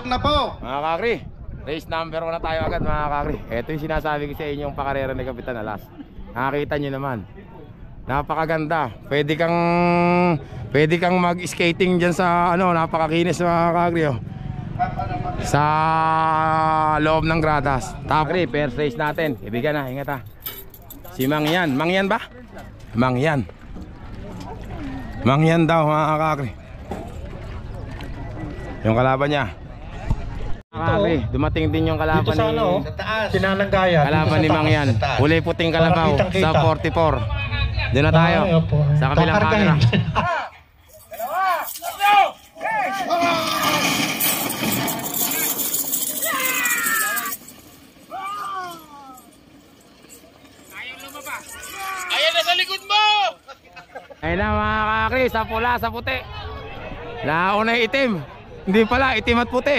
na po. Mga kakri, race number 1 na tayo agad mga kakri. Ito yung sinasabi ko sa inyo yung pakarera ni Kapitan Alas. Nakakita nyo naman. Napakaganda. Pwede kang mag-skating dyan sa ano, napakakinis mga kakri oh. Sa loob ng gradas. Kakri, first race natin. Ibigan na, ingat ha. Si Mangyan. Mangyan ba? Mangyan. Mangyan daw mga kakri. Yung kalaban niya. Kakri, dumating din yung kalaban ni ano, Sinananggaya. kalaban ni Mangyan. Kulay puting kalabaw sa 44. Doon na tayo. Sa kabilang camera. Ayan na sa likod mo! Ayun na mga kakri, sa pula, sa puti. Nauna yung itim. Hindi pala, itim at puti.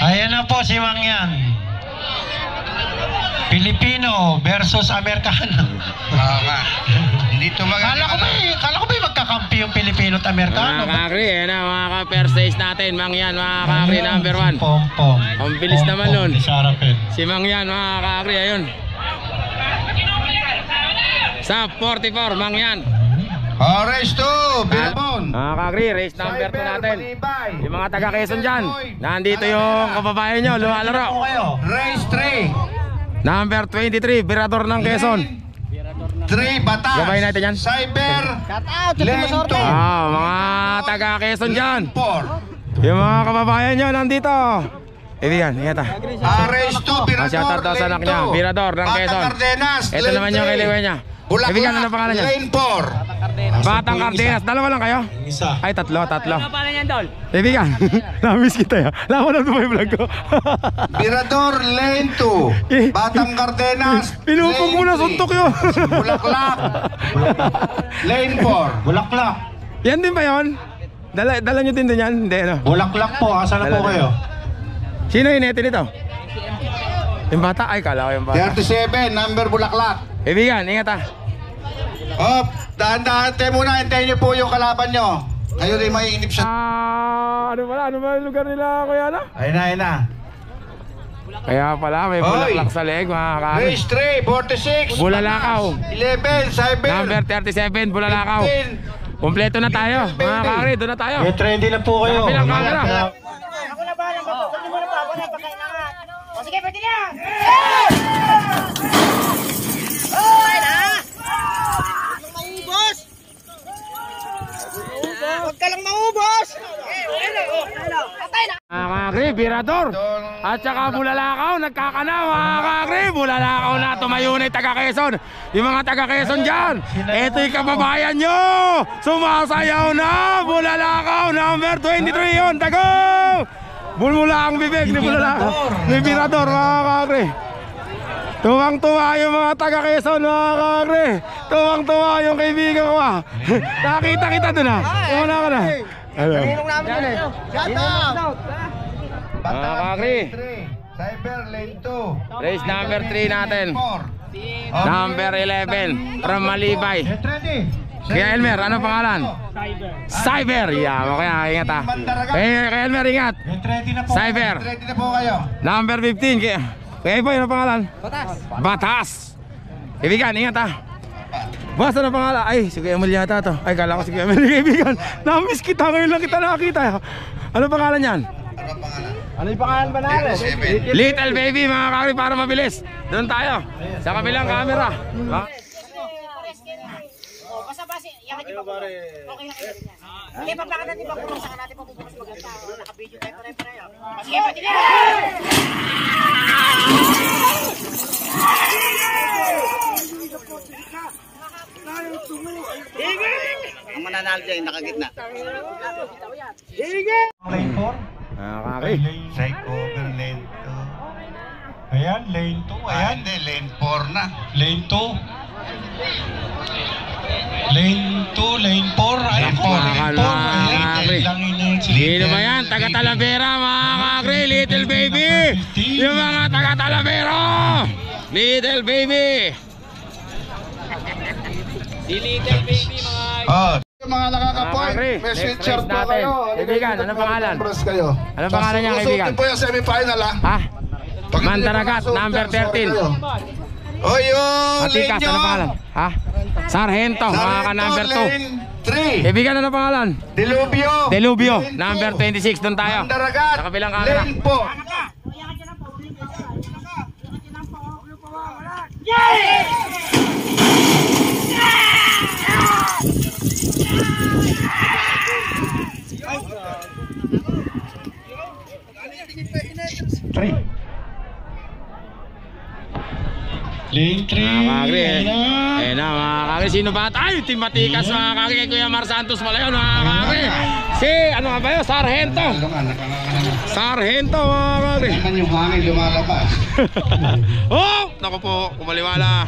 Ayan na po si Mangyan. Pilipino versus Amerikano. Oo nga. Hindi ito Kala ko ba magkakampi yung Pilipino at Amerikano? Mga kakri, ayun na mga ka-first race natin. Mangyan, mga kakri number 1. Pom-pom. Ang bilis naman nun. Si Mangyan, mga kakri, ayun. Sa 44, Mangyan. Race 2, Bilabon. Mga kakri, race number 2 natin. Yung mga taga Quezon dyan, nandito yung kababayan nyo, lumalaro. Race 3. Number 23, Birador ng Quezon. 3, Batas. Gabay natin yan. Cyber. Lane 2. Mga taga Quezon dyan. 4. Yung mga kababayan nyo, nandito. Ibigan, ingat ha. Race 2, Birador. Shoutout daw sa anak niya, Birador ng Quezon. Ito naman yung kiliwe niya. Ibigan, ano pangalan niya? Lane 4. Batang Cardenas. Dalawa lang kayo? Isa. Ay, tatlo. Ano pala niyan, Dol? Ibigan, namiss kita ya. Laman na ito yung vlog ko. Birador, Lane 2. Batang Cardenas. Pinupog mo na suntok yun. Bulaklak. Lane 4. Bulaklak. Yan din ba yun? Dala nyo din yan? Hindi, ano? Bulaklak po. Asan na po kayo? Sino yung neti nito? Yung bata? Ay, kala ko yung bata. 37, number Bulaklak. Ibigan, ingat ha. Dahan-dahan tayo muna. Hintayin niyo po yung kalaban nyo. Kayo rin maiinip siya. Ano pala? Ano ba yung lugar nila, kuya na? Ayun na. Kaya pala, may bulaklak sa leeg, mga kakri. Race 3, 46. Bulalakaw. 11, Cyber. Number 37, Bulalakaw. 15. Kompleto na tayo, mga kakri, doon na tayo. Get ready na po kayo. Kabilang camera. Ako na ba? Sabi mo na pa ako na pagkailangan. O sige, pwede na! Hoy na! Huwag maubos! Huwag ka lang maubos! Patay na! Mga kakri, Birador. At saka Bulalakaw, nagkakana, mga kakri. Bulalakaw na, tumayo na yung taga Quezon. Yung mga taga Quezon dyan. Ito yung kababayan nyo. Sumasayaw na. Bulalakaw, number 23 yun. Tago! Bulmula ang bibig ni Bulalakaw. Ni Birador, mga kakri. Tuwang-tuwa yung mga taga Quezon, mga kakri. Tuwang-tuwa yung kaibigan ko ah. Nakita kita dun ah. Kumuna ka na. Hello. namin yun eh. Shut up! Mga kakri, Cyber, Lane 2. race number 3 natin. Number 11 from Malibay. Get ready. Kaya Elmer, ano pangalan? Cyber. Yeah, kaya ingat ha. Kaya Elmer, ingat. Get ready na po. Cyber. Ready na po kayo. Number 15. Kaya Boy, ano pangalan? Batas. Kaibigan, ingat ha. Boss, ano pangalan? Ay, si Kuya Emil yata to. Ay, kala ko si Kuya Emil. Kaibigan, namiss kita. Ngayon lang kita nakakita. Ano pangalan yan? Ano yung pangalan ba natin? Little Baby, mga kakri, para mabilis. Doon tayo. Sa kabilang camera. Basta-basta, yakin di ba kulong? Okay, sige, papakan natin ba kulong saka natin papupunos maganda. Naka-video tayo pare-pareho. Sige, pwede na! Ang mananalo dyan, nakagitna. Lane 4. Kakri. Psycho, Lane 2. Ayan, lane 2. Ayan. Hindi, Lane 4 na. Lane 2. Lane 2, lane 4. Ayan po, lane 4. Ayan, lang Sino ba yan? Taga Talavera, mga kakri. Little Baby. Yung mga taga Talavera. Little Baby. Si Little Baby, mga Mga nakaka-point, Kakri, may next sweet shirt race po natin. kayo. Kaibigan, anong pangalan? Press kayo. Anong pangalan niya, kaibigan? Susutin po yung semi-final ha. Ha? Pag hindi Mandaragat, nyo number masuot, sorry 13. kayo. O yung Matikas, lane anong pangalan? nyo. Ha? Sargento, mga ka number 2. Lane 3. Kaibigan, anong pangalan? Delubio. Delubio, Lane number 2. 26, doon tayo. Mandaragat. Sa kabilang camera. Lane po. Lane 3. Mga kakri, Ayan na. eh na mga kakri, sino ba? Ay, Team Matikas mga kakri, kay Kuya Mar Santos pala yun mga kakri. Si, ano nga ba yun? Sargento. Sargento mga kakri. Naman yung hangin lumalabas. Oh! Naku po, kumaliwala.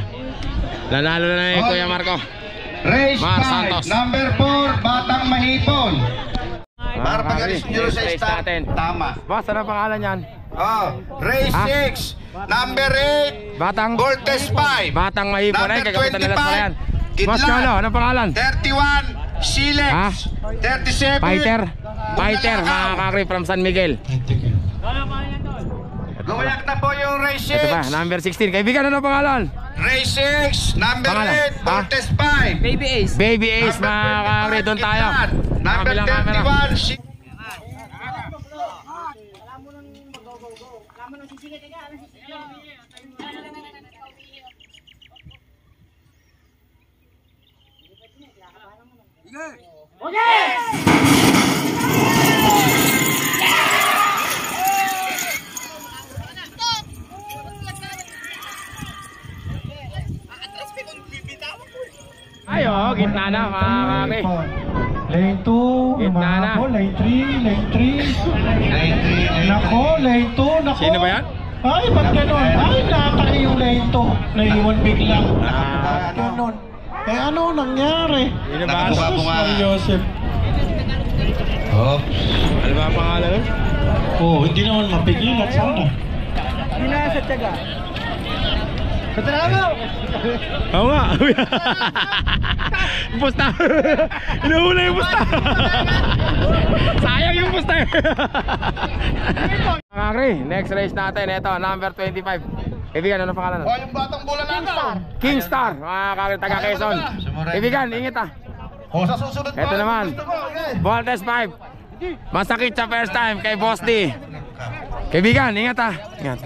Nanalo na eh, Kuya Marco. Race Mar 5, Santos. number 4, Batang Mahipon. Para Mga pag-alis kakri, nyo sa race start, natin. tama. Boss, ano pangalan yan? Oh, race Ha? 6, number 8, Batang? Voltes 5. Batang Mahipon. Ay, Number kagapitan nila sa yan. 25, Boss Kidlat. Cholo, ano pangalan? 31, Silex. Ha? 37, Fighter. Fighter, mga Bulalakaw. kakri, from San Miguel. Gumayak na po yung race 6. Ito pa, number 16. Kaibigan, ano pangalan? Race 6, number Pangalan? 8, Ha? Voltes 5. Baby Ace. Baby Ace, mga kakri, doon tayo. Sa Number kabilang camera. 31, Silex. Ay, oh, gitna na, mga kakri. Lane 2. Gitna na. Lane 3. Lane 3. Nako, lane 2. Nako. Sino ba yan? Ay, ba't ganon? Ay, nataki yung lane 2. Naiwan bigla. Ah, Ganon. Eh, ano nangyari? Sino ba? Nakabunga. Mario Joseph. Oh. Ano ba ang pangalan nun? Oh, hindi naman mapigilan sana. Oo nga. Pusta. Inuhula yung pusta. Sayang yung pusta. Mga kakri, next race natin. Ito, number 25. Kaibigan, ano pangalan? Oh, yung batang Bulalakaw. Kingstar, mga kakri, taga Quezon. Kaibigan, ingit ah. Oh, sa susunod Ito pa, naman. gusto ko, okay. Voltes 5. Masakit sa first time kay Boss D. Kaibigan, ingat ah. Ingat.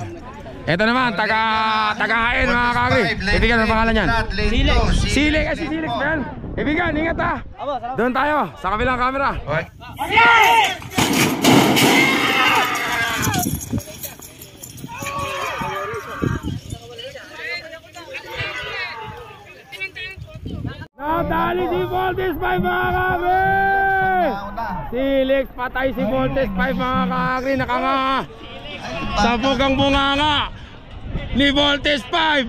Ito naman, taga-hain mga kakri. Kaibigan, ano pangalan yan? Silex. Silex, si Silex ba yan? Kaibigan, ingat ah. Doon tayo, sa kabilang camera. Okay. Nadali si Voltes 5 mga kakri. Silex, patay si Voltes 5 mga kakri. Nakanganga. Sabog ang bunganga ni Voltes 5.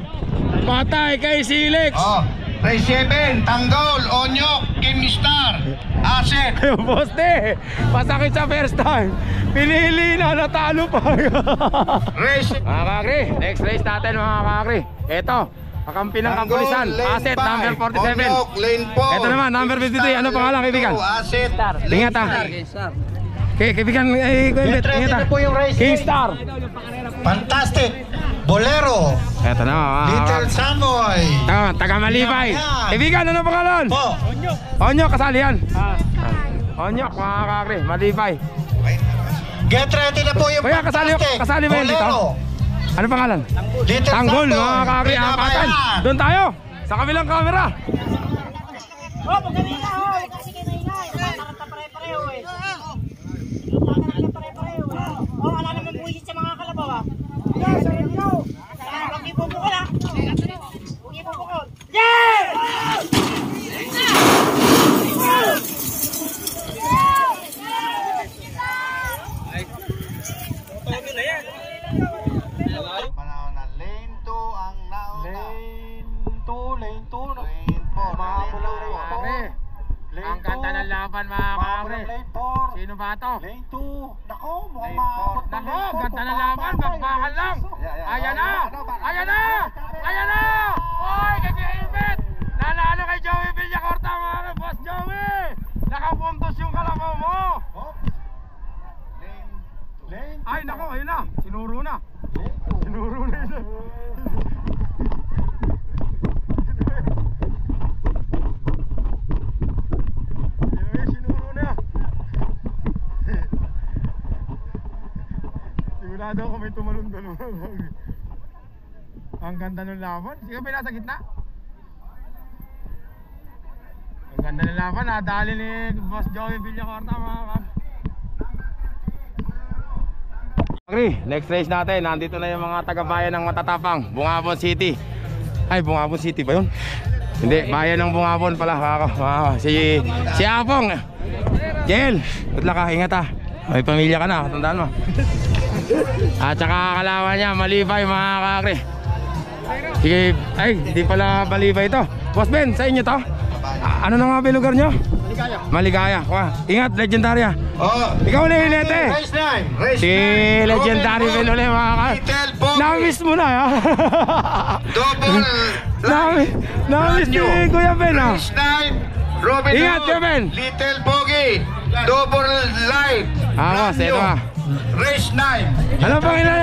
Patay kay Silex. Oh, race 7, Tanggol, Onyok, Kimistar, Asset. Ayun, boss de. Masakit sa first time. Pinili na, natalo pa. Race Mga kakri, next race natin mga kakri. Ito, kakampi ng kapulisan. Asset, number 47. Onyok, Lane 4. Ito naman, number 53. Ano pangalan, kaibigan? Asset, Ingat ah. Kaibigan, ingat ah. po yung race. Kingstar. Fantastic. Bolero. Ito na mga Little Samoy. taga Malibay. Kaibigan, ano pangalan? Po. Onyok, kasali yan. Onyok, mga kakri, Malibay. Get ready na po yung Kuya, kasali ba yan dito? Bolero. Ano pangalan? Little Tanggol, Samoy. mga kakri, angkatan. Doon tayo, sa kabilang camera. Oh, magaling ka, oh. Kasi kinay-inay. Nakakanta pare-pareho, eh. Nakakanta pare-pareho, eh. Oh, ala naman buwisit sa mga kalabaw, ah. Yes, I know. Huwag ibubukol, ah. Huwag ibubukol. Yes! Panahon na Lane 2 ang nauna. Lane 2, lane 2. Lane 4. Mahabol ang Kakri, lane 4. ang kanta ng laban mga kakri. Lane 4. Sino ba to? Lane 2. Nako, mukhang Lane maabot na Nako, lane 4. ganda ng laban, bakbakan lang. Ayan na! Ayan na! Ayan na! Oy, kay Ibet! Nanalo kay Joey Villacorta mga Boss Joey! daw kung may tumalon-talon. Ang ganda ng laban. Sino ba yung nasa gitna? Ang ganda ng laban. Nadali ni Boss Joey Villacorta mga kag. Okay, next race natin. Nandito na yung mga taga-bayan ng Matatapang, Bungabon City. Ay, Bungabon City ba yun? Hindi, bayan ng Bungabon pala. Si Apong. Jel, good luck ha, ingat ha. May pamilya ka na, tandaan mo. At saka kalawan niya, Malibay mga kakri. Sige, ay, hindi pala Malibay ito. Boss Ben, sa inyo to? Ano na nga ba lugar nyo? Maligaya. Ingat, legendary ha. Ikaw ulit, Lete. Si legendary Ben ulit mga kakri. Na-miss mo na ha. Na-miss ni Kuya Ben ha. Ingat Kuya Ben. Little Pogi, double life. Boss, ito ha. Race 9. Ano pangalan?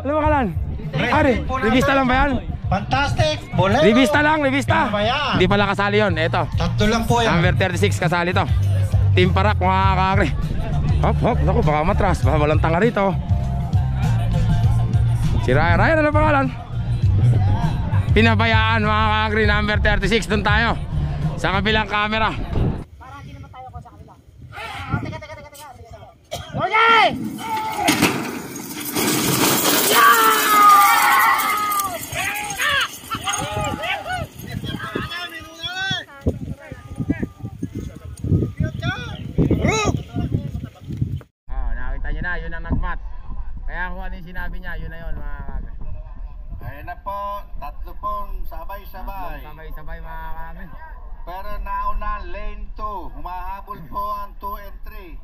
Ano pangalan? Ari, revista lang ba yan? Fantastic! Bolero! Revista lang, revista. Ano ba yan? Hindi pala kasali yun, eto. Tatlo lang po yan. Number 36 kasali to. Team Parak mga kakri. Hop, hop, naku baka matras. Baka walang tanga rito. Si Ryan, ano pangalan? Pinabayaan mga kakri, number 36. Doon tayo sa kabilang camera. Para hindi naman tayo ko sa kanila. Teka. Okay! Nakita nyo na, yun ang nagmat. Kaya kung ano yung sinabi niya, yun na yun mga kakri. Ayun na po, tatlo pong sabay-sabay. Sabay-sabay mga kakri. Pero nauna lane 2, humahabol po ang 2 and 3.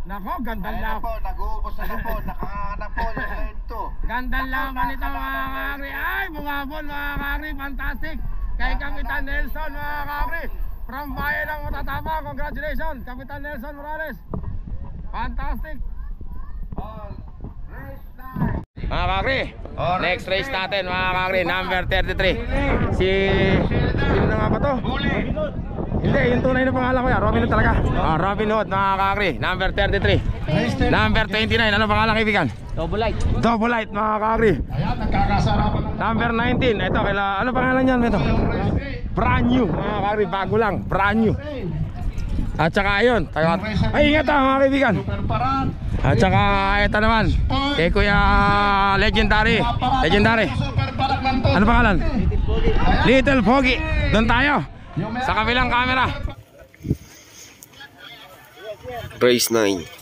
Nako, gandang Ayun na laban. po, nag-uubos na po, nakahanap po yung lane 2. Gandang laban ito mga kakri. Ay, Bungabon mga kakri, fantastic. Kay Kapitan Nelson mga kakri. From bayan ng Matatapang, congratulations Kapitan Nelson Morales. Fantastic. Mga kakri, next race natin mga kakri, number 33. Sino na nga ba to? Hindi, yung tunay na pangalan ko yan, Robin Hood talaga. Robin Hood mga kakri, number 33. Number 29, ano pangalan kaibigan? Double Light mga kakri. Ayan, nagkakasarapan ng Number 19, ito ano pangalan niyan ito? Brand new mga kakri, bago lang, brand new. At saka ayun, ay ingat ha mga kaibigan. Superparan. At saka ito naman, kay Kuya Legendary. Superparan lang to. Ano pangalan? Little Pogi. Doon tayo sa kabilang camera. Race 9.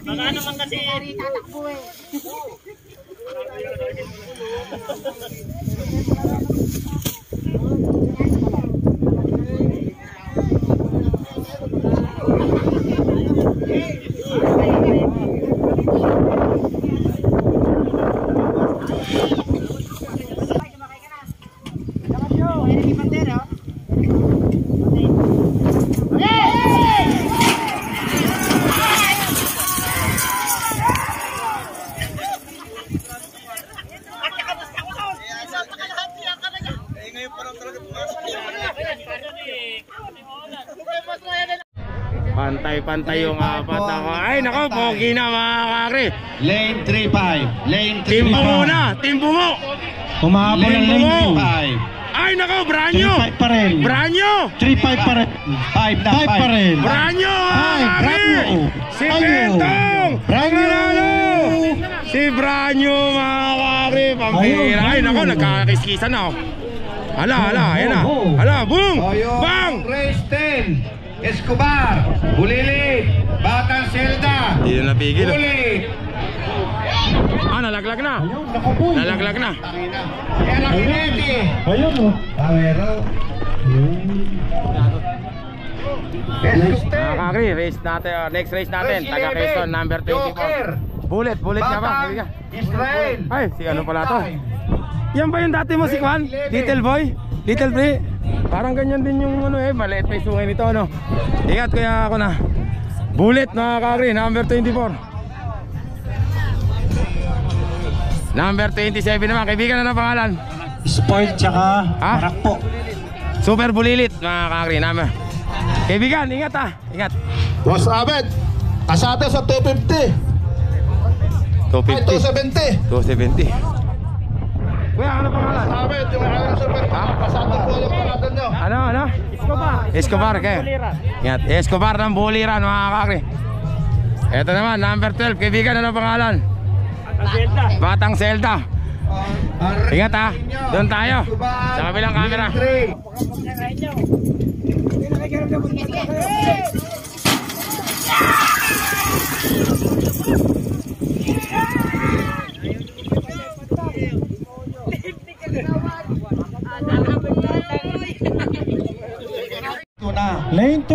Baka naman kasi tatakbo eh. Okay! pantay yung apat ako. Ay, nako, pogi na mga kakri. Lane 3-5. Lane 3-5. Timbo muna, timbo mo. Humahabol ang Lane lane 2. 3-5. Ay, nako, Branyo. 3-5 pa rin. Branyo. 3-5 pa rin. 5 na 5 pa rin. Branyo, mga Ay, kakri. Branyo. Si Branyo. Bentong. Branyo. Panalo. Si Branyo, mga kakri. Pampira. Ay, nako, nagkakakiskisan na. Hala, ayan na. Hala, boom. Bang. Race 10. Escobar. Bulilit. Batang Selda. Hindi na napigil. Bulit. Nalaglag na. Naku po. Nalaglag na. Yan ang Ineti. Ayun o. Mga kakri, race natin, next race natin, taga Quezon, number 24. Bullet nga ba? Sige ka. Israel. Ay, si ano pala to? Yan ba yung dati mo si Kwan? Little boy? Little Bri? Parang ganyan din yung ano maliit pa yung sungay nito, ano? Ingat kaya ako na. Bullet mga kakri, number 24. Number 27 naman, kaibigan na ng pangalan? Spoiled tsaka Marakpo. Super Bulilit mga kakri, number. Kaibigan, ingat ingat. Boss Abed, asado sa 250. 250. 270. Kuya, ano pangalan? Abed, yung ayaw sa pet. Asado po yung pangalan nyo. Ano? Escobar kayo. Ingat, Escobar ng Buliran mga kakri. Ito naman, number 12, kaibigan, ano pangalan? Batang Zelda. Ingat doon tayo. Sa kabilang camera. Lane 2.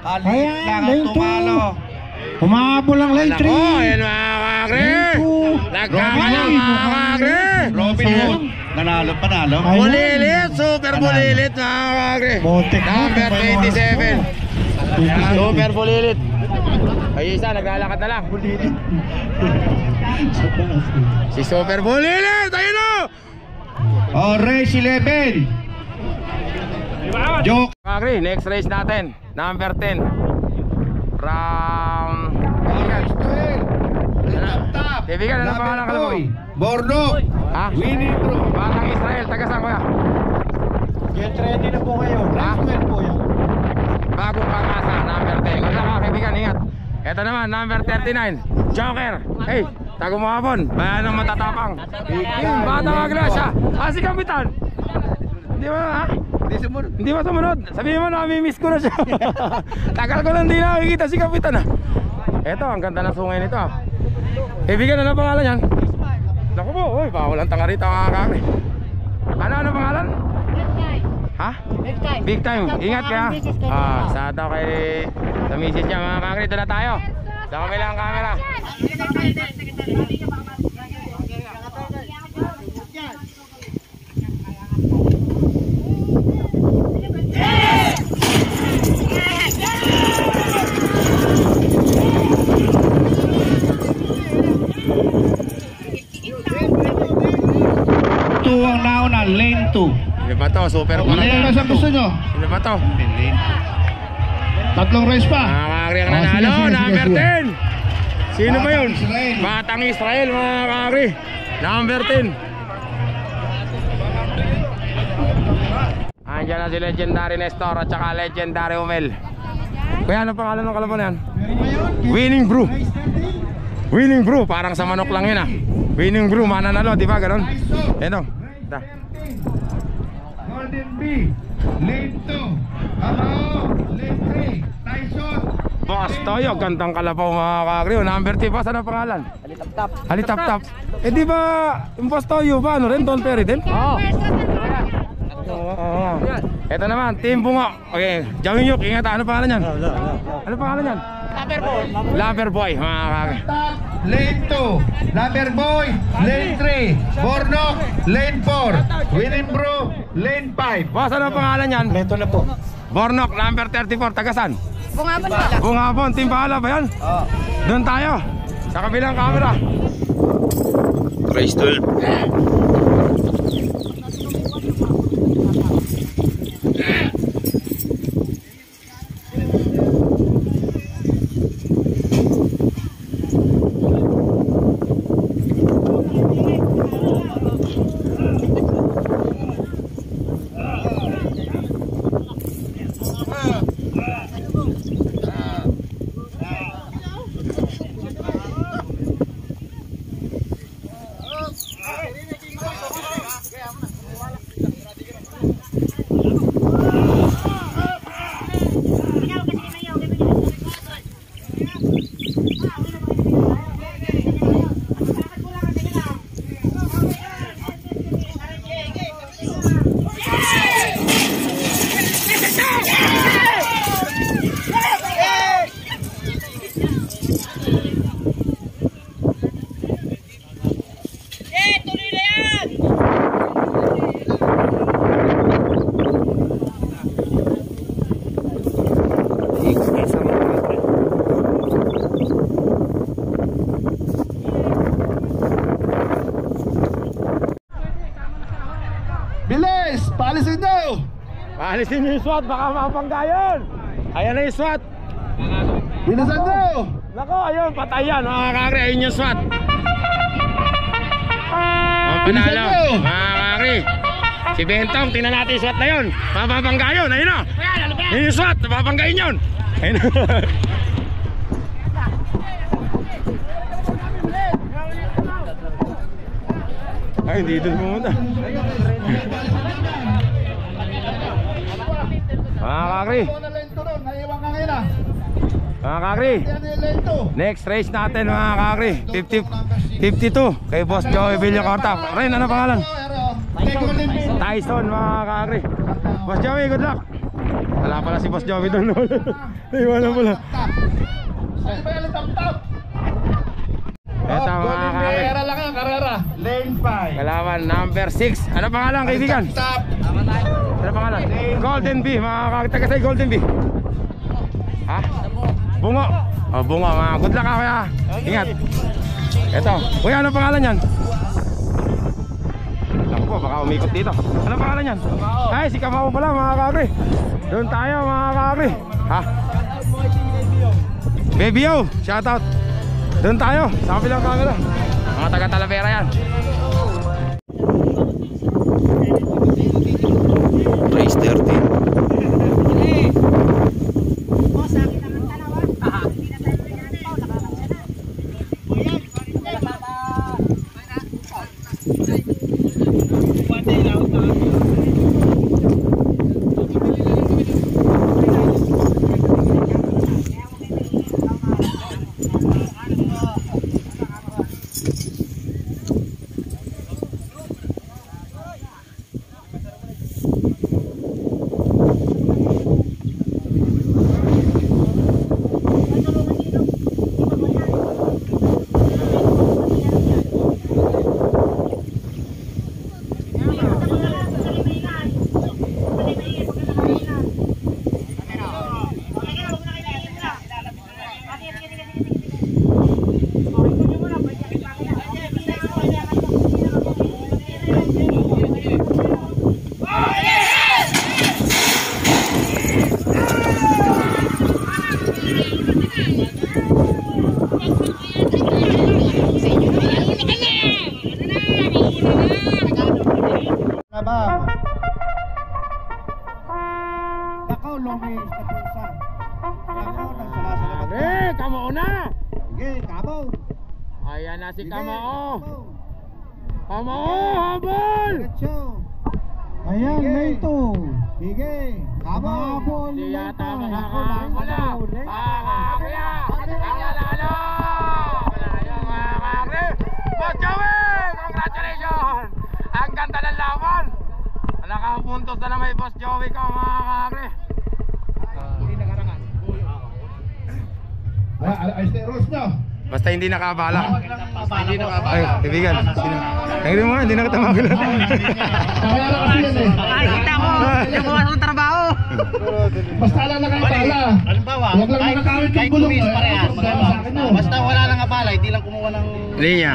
Ayan, lane 2. Humahabol ang lane 3. Ayan mga kakri. Nagkakalang mga kakri. Robin Hood. Nanalo, panalo. Bulilit, super bulilit mga kakri. Botek na. Number 27. Super bulilit. Ay isa, naglalakad na lang. Si super bulilit, ayun o. Race 11. Joke. Kakri, next race natin, number 10. From Kaibigan, ano pangalan ka mo? Borno. Ha? Winnie Bro. Batang Israel, taga saan kuya? Get ready na po kayo. Ha? Race po yan. Bagong Pag-asa, number 10. Good luck kaibigan, ingat. Ito naman, number 39, Joker. Hey, tago mo hapon. Bayan ng matatapang. Batang Agresya. Si Kapitan. Hindi ba ha? Hindi ba sumunod? Sabihin mo na, miss ko na siya. Tagal ko lang di nakikita si Kapitan Ito, ang ganda ng sungay nito Kaibigan, ano pangalan yan? Naku po, bawal ang tanga rito mga kakri. Ano pangalan? Ha? Big time. Ingat ka. Sa daw kay sa misis niya mga kakri. Ito na tayo sa kabilang camera. Ang nauna, lane 2. Ano ba to? Super Ano yung nasa gusto nyo? Ano ba to? Tatlong race pa. Mga kakri ang nanalo. Number 10. Sino ba yun? Batang Israel mga kakri. Number 10. Andiyan na si Legendary Nestor at saka Legendary Umel. Kuya, ano pangalan ng kalaban na yan? Winning Brew. Winning Brew, parang sa manok lang yun Winning Brew, mananalo, di ba ganon? Ito. Golden B, lane 2. Amao, lane 3. Tyson. Boss Toyo, gandang kalabaw mga kakri. Number 3, boss, ano pangalan? Halitap-tap. Di ba yung Boss Toyo ba? Ano rin? Don Perry din? Oo. Ito naman, Team Bungo. Okay, Jawin Yuk, ingat ano pangalan yan? Ano pangalan yan? Loverboy mga kakri. Lane 2, Loverboy, lane 3, Bornok, lane 4, Winning Bro, lane 5. Boss, ano pangalan yan? Leto na po. Bornok, number 34, tagasan? Bungabon ba? Bungabon, Team Pahala ba yan? Oo. Doon tayo, sa kabilang camera. Race 12. Tuloy na yan! Bilis! Paalisin daw! Paalisin niyo yung SWAT, baka mapangga yun. Ayan na yung SWAT. Bilisan daw! Nako, ayun, patay yan mga kakri. Ayun yung SWAT. Ang panalo, mga kakri. Si Bentong, tingnan natin yung SWAT na yun. Mapapangga yun, ayun na. Ayun yung SWAT, mapapanggain yun. Ayun na. Ay, hindi doon pumunta. Mga kakri, mga kakri, next race natin mga kakri, 52 kay Boss Joey Villacorta. Ren, ano pangalan? Tyson mga kakri. Boss Joey, good luck. Wala pala si Boss Joey doon. Iwanan pala. Ito mga kakri, Lane 5. kalaban number 6. Ano pangalan kaibigan? Ano pangalan? Golden Bee, mga kakita kasi Golden Bee. Ha? Bungo. Oh, bungo mga. Good luck kuya. Ingat. Ito. Kuya, ano pangalan yan? Naku po, baka umikot dito. Ano pangalan yan? Ay, si Kamao pala mga kakri. Doon tayo mga kakri. Ha? Baby O, shoutout. Doon tayo, sa kapilang camera. Mga taga Talavera yan. Race 13. Ayan na si Kamao. Kamao, habol! Ayan, Leito. Sige. Habol. Hindi yata makakakula. Makakakaya. Ang lalalo. Malayo mga kakri. Boss Joey, congratulations. Ang ganda ng laban. Nakapuntos na may Boss Joey ko mga kakri. Hindi nakarangan. Ayos na yung rules nyo. Basta hindi nakabala. Hindi nakabala. Ay, kaibigan. Nangirin mo nga, hindi nakatamagal. Kaya lang kasi yan eh. Nakikita ko, nabukas ng trabaho. Basta lang nakabala. Halimbawa, Huwag lang nakakawit yung gulong. parehas. Basta wala lang abala, hindi lang kumuha ng Linya.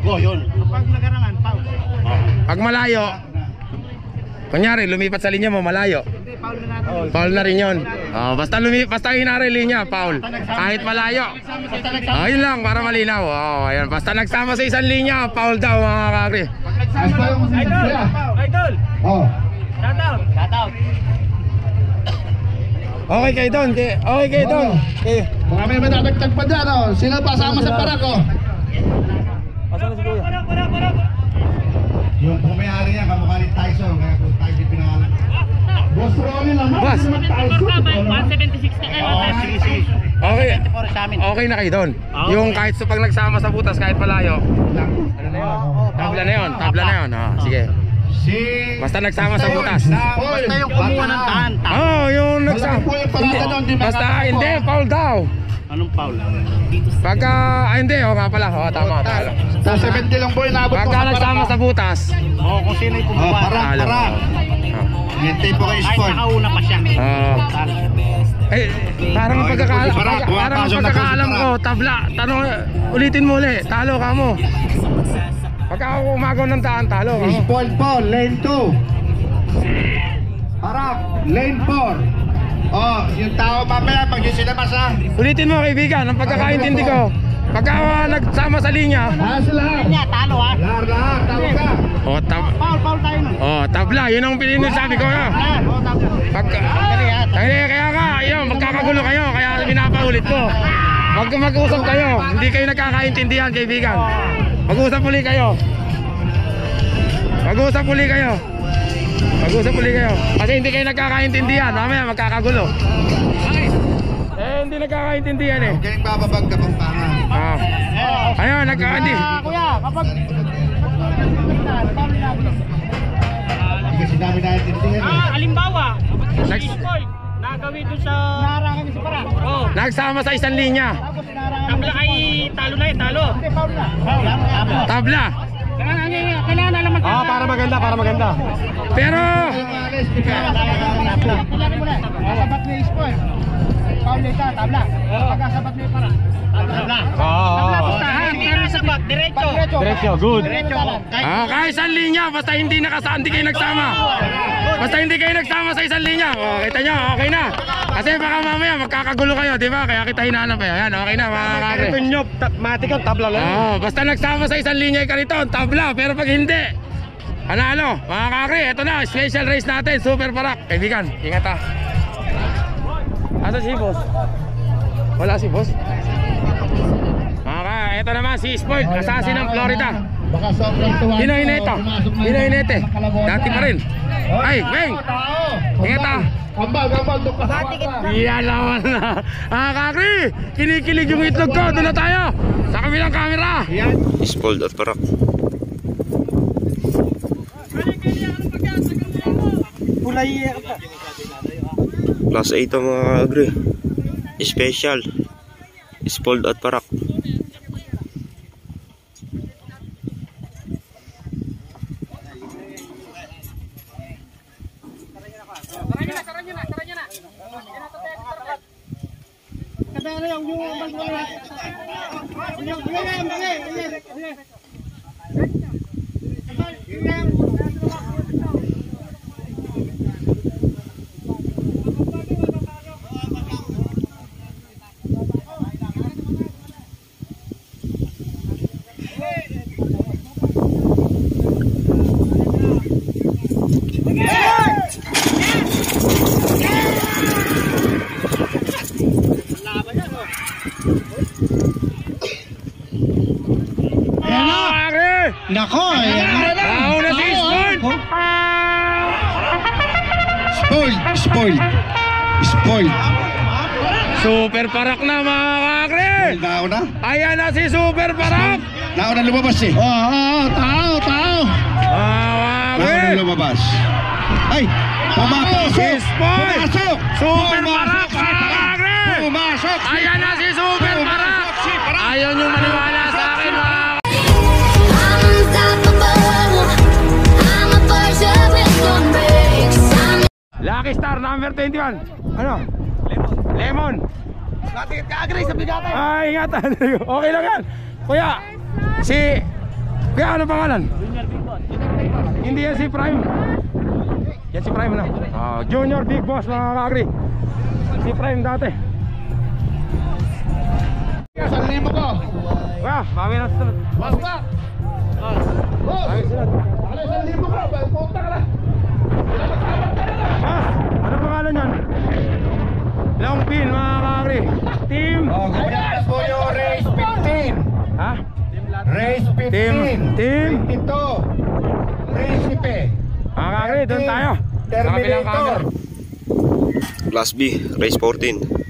go yun. Pag malayo, kunyari, lumipat sa linya mo, malayo. Foul na rin yun. Basta hinari linya, foul. Kahit malayo. Ayun lang, para malinaw. Ayan. Basta nagsama sa isang linya, foul daw mga kakri. Basta yung Idol! Oh. Shoutout! Okay kayo doon. Okay kayo doon. Okay. Baka may madadagtag pa dyan, oh. Sino pa sama sa parak, oh? Asan na si Kuya? Yung pumayari niya, kamukha ni Tyson, kaya kung Tyson pinangalan. Boss Ronnie naman. Boss. 176 na kayo. Sige. Okay. Sa amin. Okay na kayo doon. Yung kahit sa pag nagsama sa butas, kahit malayo. Ano na yun? Tabla na yun. Tabla na yun. Sige. Basta nagsama sa butas. Basta yung kumuha ng tahan. Yung nagsama. Malaki po yung parada doon, di Basta hindi, foul daw. Anong foul? Pagka, hindi, nga pala, tama. 270 lang boy, nabot mo Pagka nagsama sa butas, Kung sino yung bumaba. Parang. Hintay po kayo Ay, sport. nakauna pa siya. parang pagkakaalam ko, tabla, tanong, ulitin mo ulit, talo ka mo. Pagka ako umagaw ng daan, talo ka mo. Spoil po, lane 2. Harap, lane 4. Oh, yung tao mamaya magsisilabas ha. Ulitin mo kaibigan, ang pagkakaintindi ko. Pagka nagsama sa linya, Lahat. Talo ha. Lahat, tawag ka. Foul tayo nun. tabla, yun ang sabi ko. Pagka, kaya nga, yun, magkakagulo kayo, kaya pinapaulit ko. Mag-usap kayo, hindi kayo nagkakaintindihan kaibigan. Mag-usap uli kayo. Kasi hindi kayo nagkakaintindihan, mamaya magkakagulo. Hindi nagkakaintindihan eh. Kaya bababag ka pang pangan. Ayun, nagkakaindi. Kuya, kapag Hindi kasi namin naiintindihan eh. Halimbawa, Next. nagawin doon sa... naharangan si Para. Nagsama sa isang linya. Tabla ay talo na yun, talo. Hindi, foul na. Tabla. Kailangan na lang Para maganda. Pero Pilari mo na. Sabat ni Sport. Foul ka, tabla. Pagka sabat ni Para. Tabla. Tabla, pustahan. Pero sabat, diretso. Diretso, good. Diretso. Kahit isang linya, basta hindi kayo nagsama. Basta hindi kayo nagsama sa isang linya. Kita nyo, okay na. Kasi baka mamaya magkakagulo kayo, di ba? Kaya kita hinahanap kayo. Yan, okay na mga kakre. nyo, matikang tabla lang. Basta nagsama sa isang linya yung kariton, tabla. Pero pag hindi, panalo. Mga kakre, ito na, special race natin, Super Parak. Kaibigan, ingat ha. Asa si boss? Wala si boss? Ito naman si Spoiled, assassin ng Florida. Baka sobrang tuwa. Hinohinete. Dati pa rin. Ay, Weng! Ingat ha. Kambal, doon ka sa wata. Yan naman na. Kakri, kinikilig yung itlog ko. Doon na tayo. Sa kabilang camera. Spoiled at parak. Class 8 ang mga agri. Special. Spoiled at parak. Nako, ayan. Nauna si Spoiled. Spoiled. Super Parak na mga kakri. Nauna? Ayan na si Super Parak. Nauna lumabas eh. Tao. Nauna lumabas. Ay, pumasok. Si Spoiled. Pumasok. Super Parak mga kakri. Pumasok. Ayan na si Super Parak. Ayaw nyo maniwala sa akin mga Lucky Star number 21. Ano? Lemon. Natikit ka agri sa bigatan. Ay, ingatan. Okay lang yan. Kuya, Kuya, ano pangalan? Hindi yan si Prime. Yan si Prime na. Junior Big Boss mga kakri. Si Prime dati. 1,000 ko. Kuya, bawi na sunod. Basta. Bawi sunod. Ano 1,000 ko? Punta ka na. Ano pangalan yan? Long pin mga kakri. Team. Ganyan po yung race 15. Ha? Race 15. Team. 22. Principe. Mga kakri, doon tayo. Sa kabilang camera. Class B, race 14.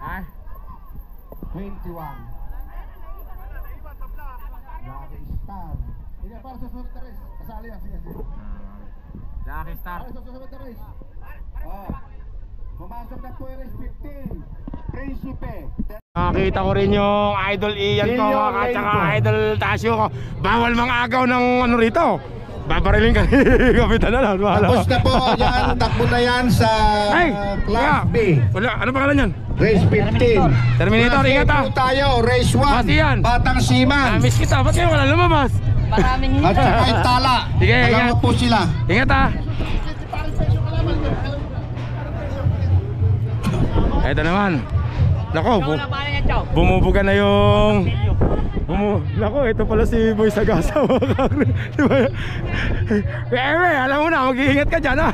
Ay. 21. Lucky Star. Hindi, para sa susunod na race. Kasali yan, sige. Lucky Star. Para sa susunod na race. Oh. Pumasok na po yung race 15. Principe. Nakita ko rin yung Idol Ian ko at saka Idol Tasio ko. Bawal mga agaw ng ano rito. Babariling ka ni Kapitan na lang. Tapos na po yan. Takbo na yan sa Class B. Wala, ano pangalan yan? Race 15. Terminator, ingat ah. Tayo, race 1. Bati yan. Batang Siman. Miss kita, ba't kayo wala lumabas? Maraming At saka yung Tala. Sige, Alam ingat. mo po sila. Ingat ah. Ito naman. Nako, bumubuga na yung Nako, ito pala si Boy Sagasa. Diba? Eme, alam mo na, mag-iingat ka dyan ah.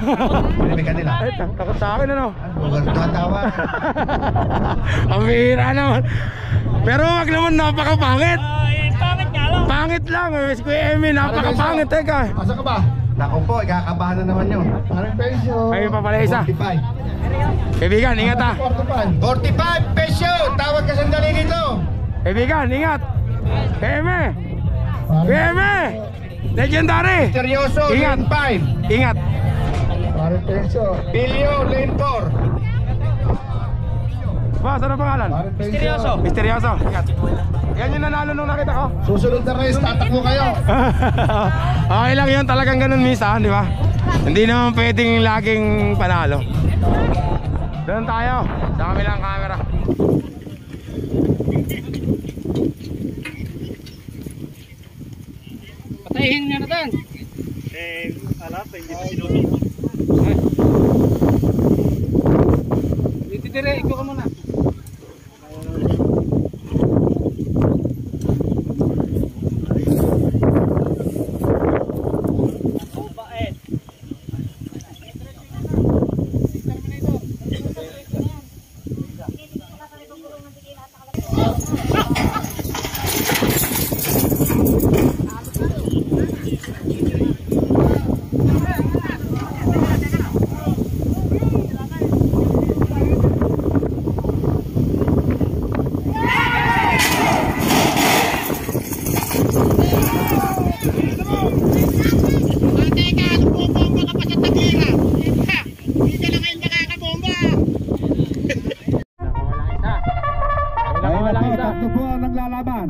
Pinimig ka nila. Ay, takot sa akin ano. Tawa. Ang bihira naman. Pero wag naman napakapangit. Pangit nga lang. Pangit lang, Kuya Eme, napakapangit. Teka. Asa ka ba? Naku po, ikakabahan na naman yun. Parang peso. Ayun pa pala isa. 45. Kaibigan, ingat ah. 45 peso. Tawag ka sandali dito. Kaibigan, ingat. Eme. Eme. Legendary. Seryoso, Ingat. lane 5. Ingat. Parang peso. Pilyo, lane 4. Boss, ano pangalan? Misteryoso. Misteryoso. Ingat. Yan yung nanalo nung nakita ko. Susunod na race, tatakbo kayo. Okay lang yun, talagang ganun minsan, di ba? Hindi naman pwedeng laging panalo. Doon tayo, sa kabilang camera. Patayin niya na doon. Hindi pa sinusunod. Dito dire, ikaw ka muna. Tatlo po ang naglalaban.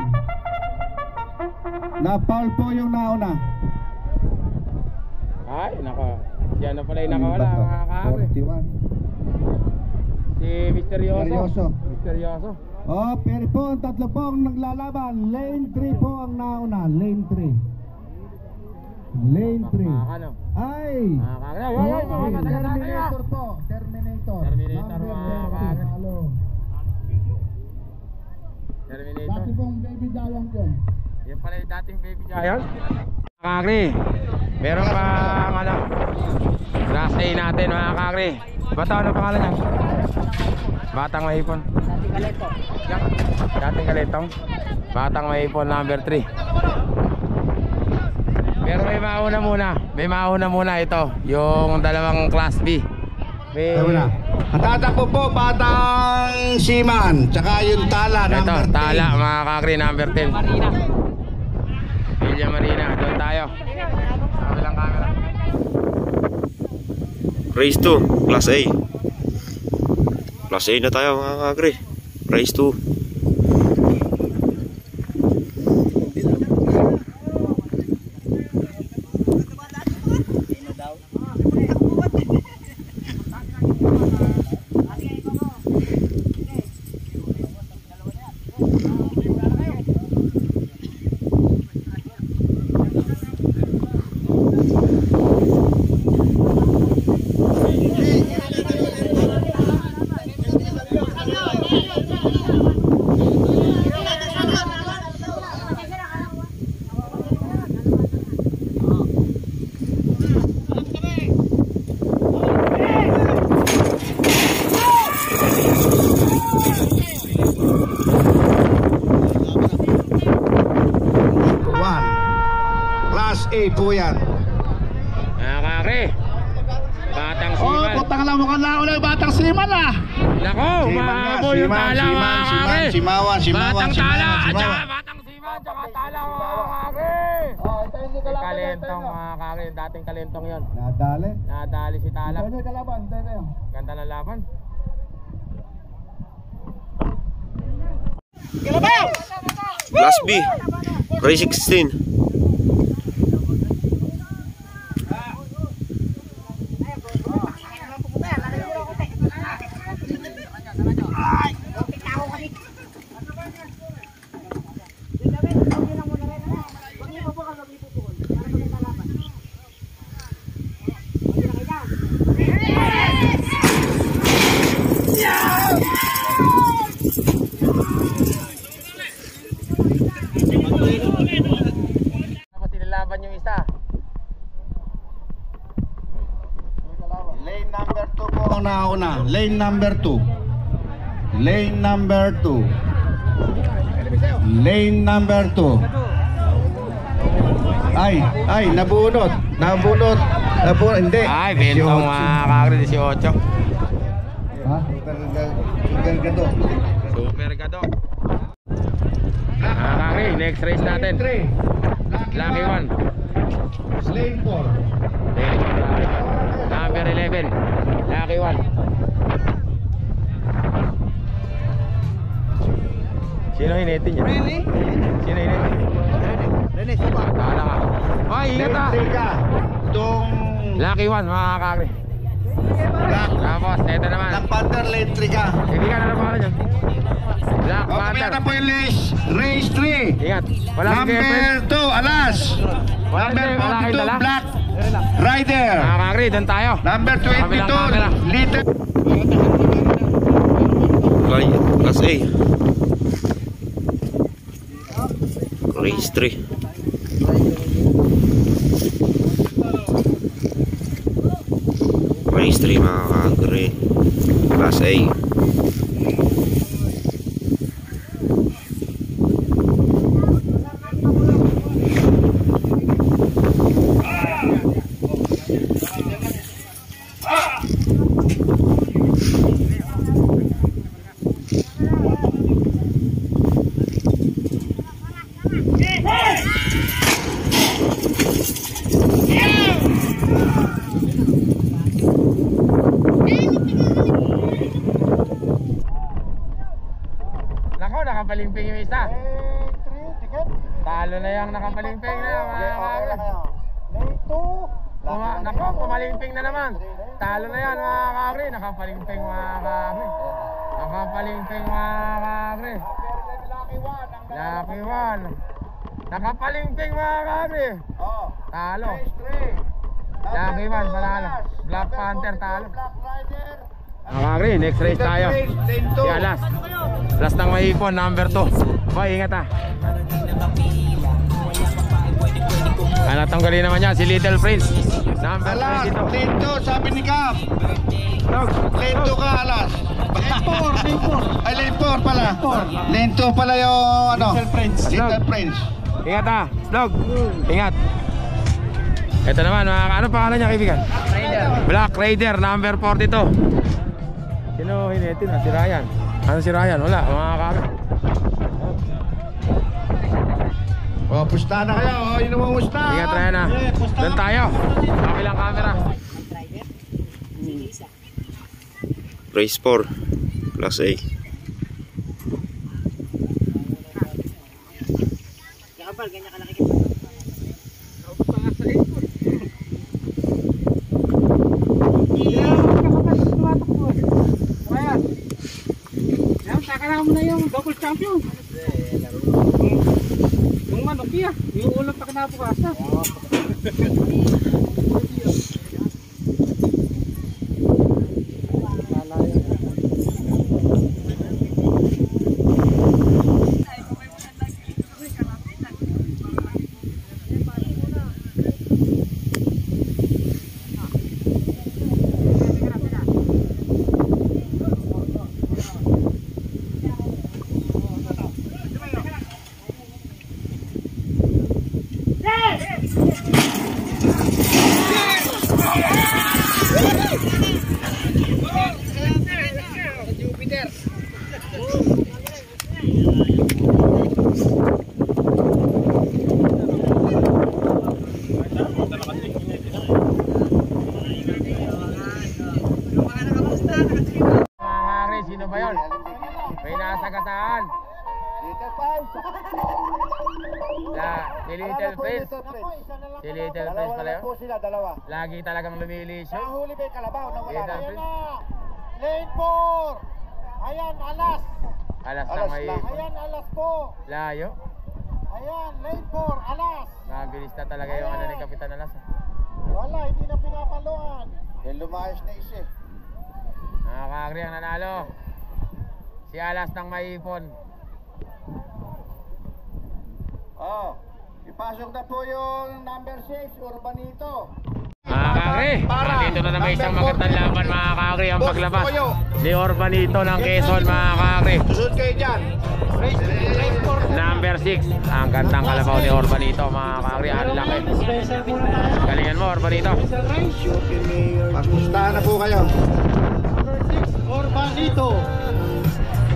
Na-foul po yung nauna. Ay, nako. Yan na pala yung nakawala, mga kaari. 41. Si Misteryoso. Misteryoso. Misteryoso. Oh, pero po ang tatlo po ang naglalaban. Lane 3 po ang nauna. Lane 3. Lane 3. Ano? Ay! Terminator po. Terminator. Terminator, mga kaari. Terminator. Dati pong baby giant ko. Yan pala yung dating baby giant. Kakri, meron pang ano, Class A natin mga kakri. Bata, ano pangalan niya? Batang Mahipon. Dating Kaleto. Yan, dating Kaletong. Batang Mahipon number 3. Pero may mauna muna. May mauna muna ito, yung dalawang Class B. May... Ang tatakbo po, Batang Siman. Tsaka yung Tala, Ito, number 10. Tala mga kakri, number 10. Marina. Villa Marina, doon tayo. Kabilang camera. Race 2, Class A. Class A na tayo mga kagre. Race 2. A po yan. Mga kakri. Batang Oh, siman. putang lang mukhang nauna yung batang siman ah. Nako, mahabol yung tala mga kakri. Simawan, Batang tala, at simawan. saka batang siman, tsaka tala mga kakri. Si Kalentong mga kakri, dating Kalentong yun. Nadali. Nadali si Tala. Tayo kalaban, tayo. Ganda ng laban. Class B. Race 16. Tapos nilalaban yung isa. Lane number 2 po ang nauna. Lane number 2. Lane number 2. Lane number 2. Ay, nabunot. Nabunot. Hindi. Ay, bentong mga kakri, 18. Ha? Super gado. Super gado. Mga kakri, next race natin. Lucky 1. Lane 4. Number 11. Lucky 1. Sino hinitin niya? Sino hinitin? Rene, suba. Tala ka. Ay, ingat ha. Itong Lucky 1 mga kakri. Tapos, ito naman. Black Panther Lane 3 ka. Hindi ka na nabahala dyan. Black O, Panther. kaya na po yung race 3. Ingat. Wala si Number Kevin. 2, Alas. Wala Number si- wala kayong 42, dala? Black Rider. Mga kakri, doon tayo. Number Kabilang camera. 22, Little. Class A. Race 3. Race 3 mga kakri. Class A. Nako, nakapalimping yung isa. Talo na yung nakapalimping na yung mga kakri. Nako, pumalimping na naman. Talo na yan mga kakri. Nakapalimping mga kakri. Nakapalimping mga kakri. Lucky 1. Nakapalimping mga kakri. Talo. Lucky 1 panalo. Black Panther talo. Mga kakri, next race tayo. Si Alas. Alas ng Mahipon, number 2. Boy, ingat ha. Tanggalin naman niya si Little Prince. Number Alas, 22. Lane 2, sabi ni Cap. Lane 2 ka, Alas. Ay, Lane 4 pala. Lane 2 pala yung ano. Little Prince. Ingat ha, Slog. Ingat. Ito naman, ano pangalan niya kaibigan? Black Raider, number 42. Sino hinitin na? Si Ryan. Ano si Ryan? Wala, mga kami. O, pusta na kayo. O, yun ang pusta. Ingat Ryan ha. Doon tayo. Kabilang camera. Race 4. Class A. Yakabal, ganyan kalaki. Sakala mo na yung double champion. Yung manok niya, yung ulam pa kinabukasan. Si Little Prince. Si Little Prince pala yun. po sila, dalawa. Lagi talagang lumilis yun. Nahuli ba yung kalabaw? Nawala Little na. Prince. Lane 4. Ayan, alas. Alas na may Ayan, alas po. layo. Ayan, lane 4, alas. Mabilis na talaga yung ano ni Kapitan Alas. Wala, hindi na pinapaluan. Yan lumayas na isa. Mga kaagri ang nanalo. Si Alas ng Maipon. Oh, ipasok na po yung number 6, Urbanito. Mga kaagri, dito na naman isang magandang laban mga kaagri ang paglabas ni Urbanito ng Quezon mga kaagri. Susunod kayo dyan. Number 6, ang gandang kalabaw ni Urbanito mga kaagri. Ang laki. Galingan mo Urbanito. Magpustahan na po kayo. Urbanito.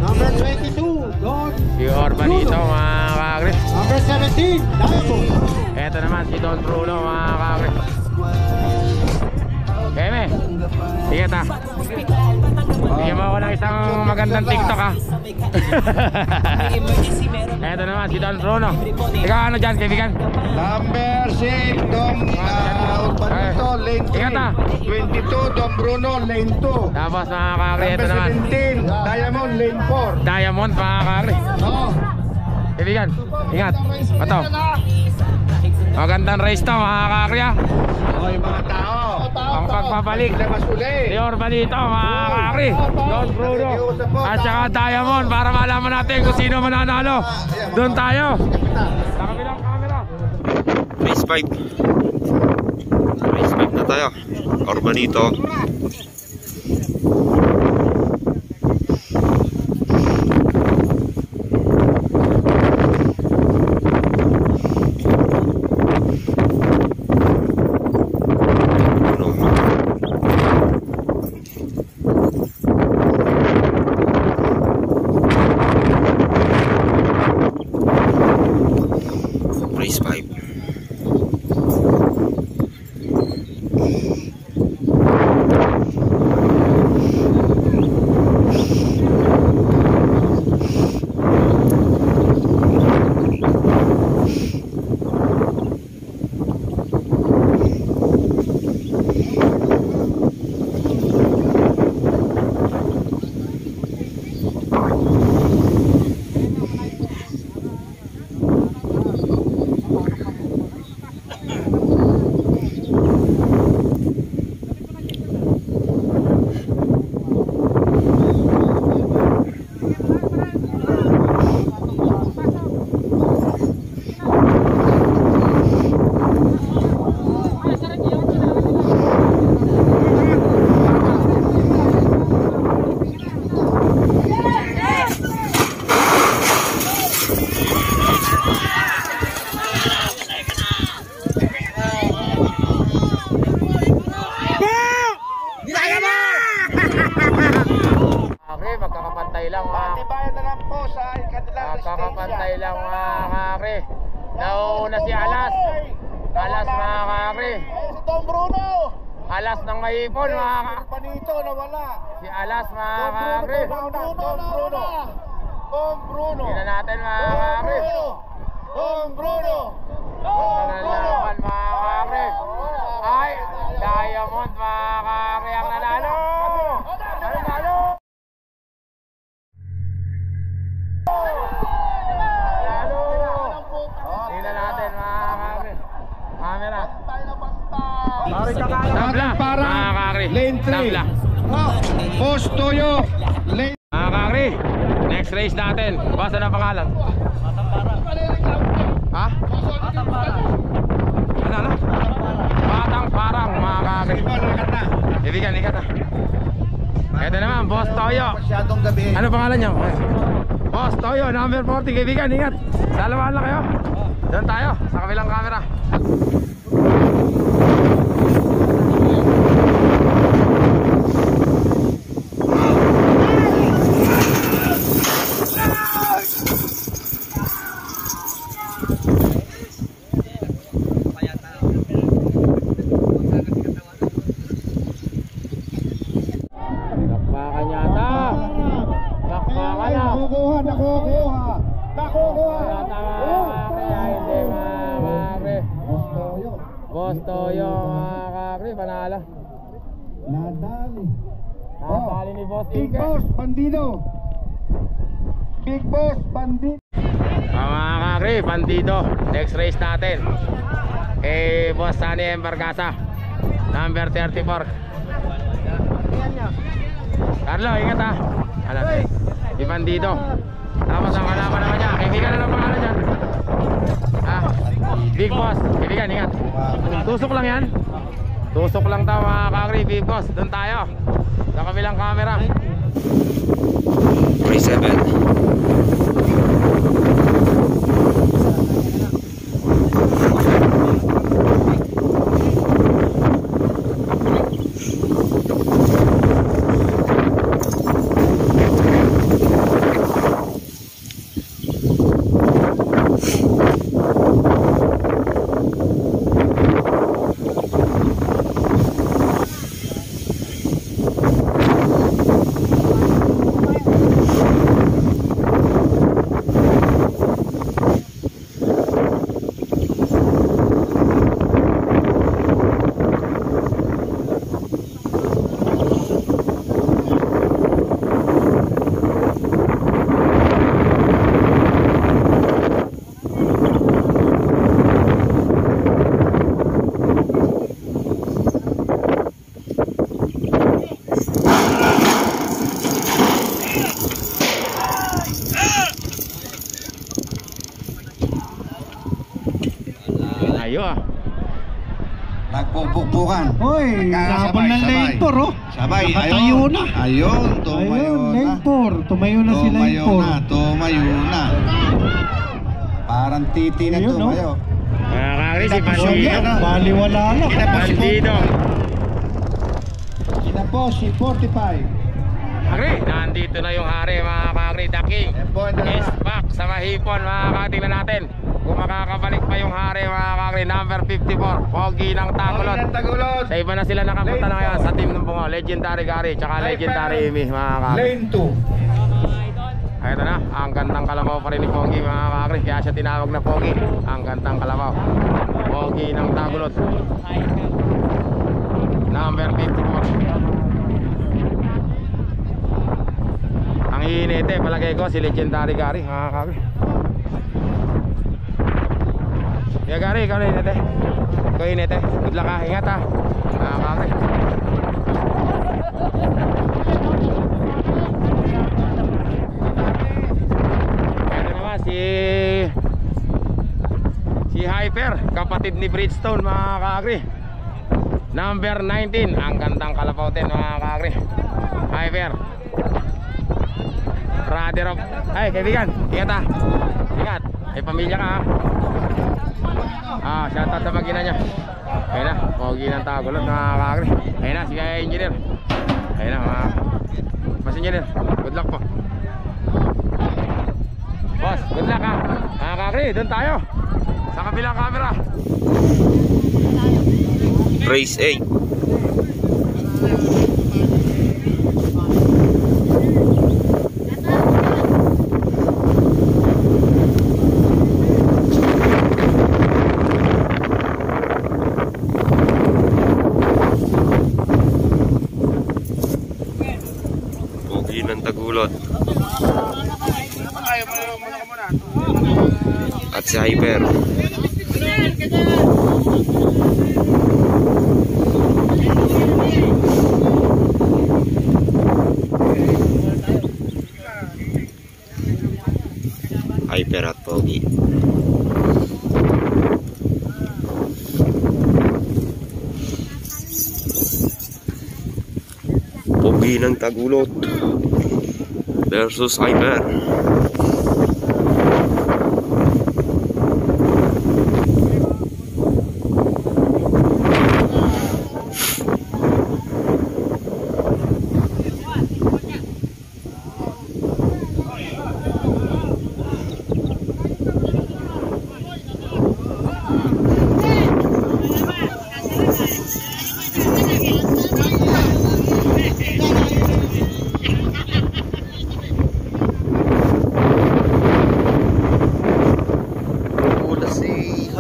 Number 22, Don. Si Urbanito mga kaagri. Number 17, Diamond. Eto naman si Don Bruno mga kaagri. Keme, ingat ha. Bigyan mo ako ng isang magandang TikTok ha. Eto naman si Don Bruno. Ikaw ano dyan kaibigan? Number 6, Dom Urbanito, lane 3. Ingat ha. 22, Dom Bruno, lane 2. Tapos mga kaagri, eto Number naman 17, Diamond, lane 4. Diamond mga kaagri. Kaibigan, ingat. Ito. Magandang race to mga kaagri ha. Okay mga tao. Ang pagpapalik Labas uli. ni Urbanito mga kaagri, Don Bruno at saka Diamond para malaman natin kung sino mananalo. Doon tayo sa kabilang camera. Race 5. Race 5 na tayo. Urbanito. Race 5. Kakapantay lang mga kakri. Nauna si Alas. Alas mga kakri. Si Don Bruno. Alas ng Maipon mga kakri. Urbanito nawala. Si Alas mga kakri. Don Bruno. Tingnan natin mga kakri. Don Bruno. Nanalaman mga kakri. Ay, Diamond mga kakri ang nanalo. Nanalo. Tingnan natin mga kakri. Camera. Tabla mga kakri. Lane 3. Tabla. Postoyo. Lane. Mga kakri, next race natin. Basta na pangalan. Ha? Ano? Batang Parang mga kakri. Ibigan, ikat ha. Ito naman, Boss Toyo. Masyadong gabi. Ano pangalan niyo? Boss Toyo, number 40. Kaibigan, ingat. Dalawahan lang kayo. Doon tayo, sa kabilang camera. Nakbakan yata. Nakbakan na. Nakukuha. Boss Toyo mga kakri, panalo. Nadali. Nakapali ni Boss Big Ike. Boss Bandido. Big Boss Bandido. Mga kakri, Bandido. Next race natin. Boss Sunny Embarcasa. Number 34. Carlo, ingat ha. Alam, si Bandido. Tapos ang kalaban naman niya. Kaibigan na ng pangalan dyan. Big Boss. Kaibigan, ingat. Tusok lang yan. Tusok lang daw mga kakri. Big Boss, doon tayo. Sa kabilang camera. Race 7. Ayo ah. Nagpupukpukan. Hoy, laban ng lane 4 oh. Sabay. Nakatayo na. Ayun, tumayo Ayun, na. lane 4. Tumayo na si lane 4. Tumayo na. Parang titi na Ayun, tumayo. Mga kakri, si Pinapasok Bandido. yan, ah. Baliwala na. Bandido. Sina po si 45. Kakri, nandito na yung hari mga kakri. The King is back sa Mahipon mga kakri. Tingnan natin kung makakabalik pa yung hari mga kakri. Number 54, Pogi ng Tagulot. Sa iba na sila nakapunta na ngayon sa team ng Bungo. Legendary Gary, tsaka Legendary Amy mga kakri. Lane 2. Ito na, ang gandang kalabaw pa rin ni Pogi mga kakri. Kaya siya tinawag na Pogi. Ang gandang kalabaw, Pogi ng Tagulot. Number 54. Ang inete, palagay ko si Legendary Gary mga kakri. Yeah, Gary, ikaw na inete. Ikaw inete, good luck ha, ingat ha mga kakri. Ito naman si Hyper, kapatid ni Bridgestone mga kakri. Number 19, ang gandang kalabaw din mga kakri. Hyper, brother of... Ay, kaibigan, ingat ha. Ingat, ay pamilya ka ha. Shoutout sa mag-ina niya. Ayun na, Pogi ng Tagulot mga kakri. Ayun na, si Kaya Engineer. Ayun na mga Mas Engineer, good luck po. Boss, good luck ha mga kakri, doon tayo sa kabilang camera. Race 8. Pogi ng Tagulot. At si Hyper. Hyper at Pogi. Pogi ng Tagulot versus Hyper.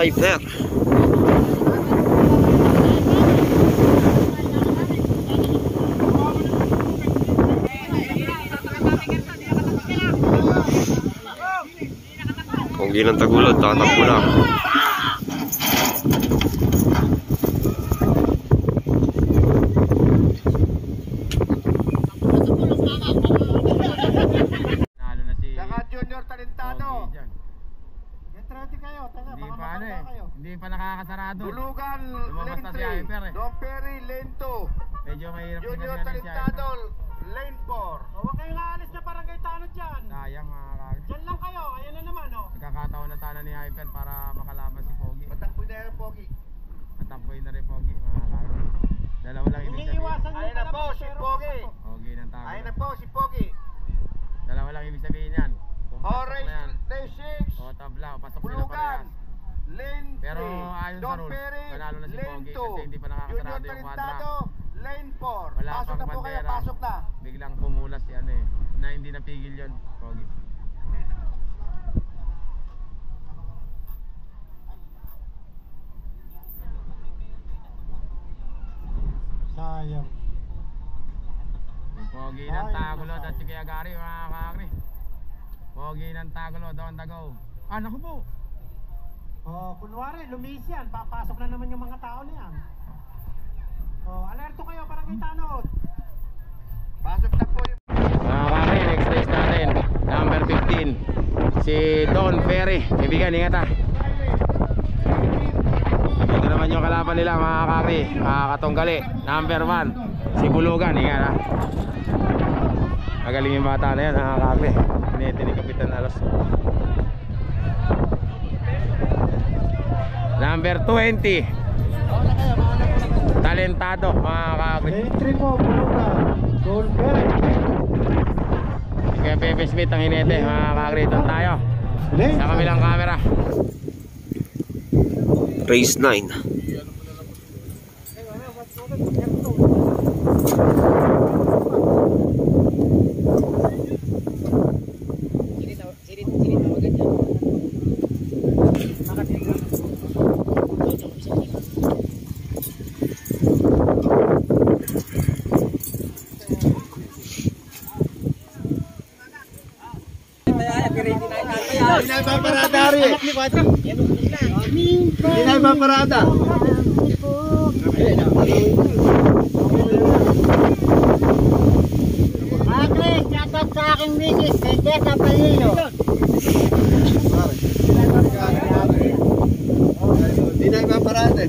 Hyper. Pogi ng Tagulod, tatakbo lang. Nalo na si Saka Junior Talentado. Pogi dyan. Get ready kayo, taga, Hindi baka pa ano matanda eh. kayo. Hindi pa nakakasarado. Bulugan, Lumabas Lane na si Hyper 3. eh. Don Perry, Lane 2. Medyo mahirap Junior pinagyan si Talentado, Hyper. Lane 4. Huwag kayong aalis na barangay tanod dyan. Sayang mga kagre. Dyan lang kayo, ayan na naman oh. Nagkakataon na sana ni Hyper para makalaban si Pogi. Matakbo na yan, Pogi. Matampoy na rin Pogi mga kagre. Dalawa lang ibig sabihin. Iniiwasan Ayun na po, si Pogi. Pogi ng tago. Ayun na po, si Pogi. Dalawa lang ibig sabihin yan. Kung pasok Orange, na yan. Day 6. O tabla, o pasok sila Bulugan, parehas. Lane 3. Pero ayon sa Don rules, Perry, panalo na si Lane Pogi 2. kasi hindi pa nakakasarado Junior yung quadra. Talentado, Lane 4. Wala Pasok pang na po kayo, bandera. pasok na. Biglang pumulas si ano eh, na hindi napigil yun, Pogi. Sayang. Yung Pogi ng Tagulod at si Kuya Gary mga kakri. Pogi ng Tagulod, on the go. Ah, naku po. Oh, kunwari, lumis yan, papasok na naman yung mga tao na yan. Oh, alerto kayo, barangay tanod. Pasok na po yung... Mga kakri, next race natin, number 15. Si Don Perry. Kaibigan, ingat ha. Ito naman yung kalaban nila mga kakri, Katunggali, number 1. Si Bulugan, ingat ha. Magaling yung bata na yan mga kakri. Pinete ni Kapitan Alos. Number 20. Talentado mga kakri. Entry po, Bulugan. Goal Perry. Kaya Pepe Smith ang hinete mga kakri. Doon tayo sa kabilang camera. Race 9. Hindi na ipaparada rin. Hindi na ipaparada. Agre, shoutout sa aking misis, kay Tessa Palino. Hindi na ipaparada.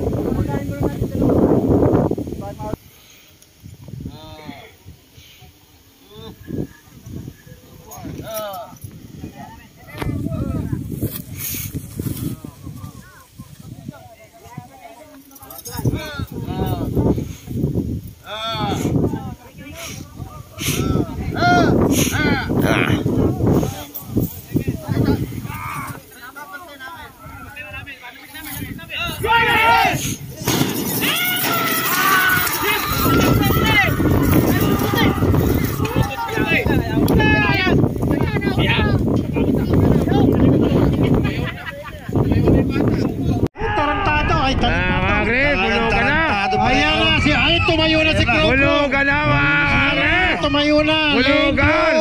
Tarantado, ay tarantado. Bulugan na. Ayan na, ay tumayo na si Crow. Bulugan na mga kakri. Tumayo na. Bulugan.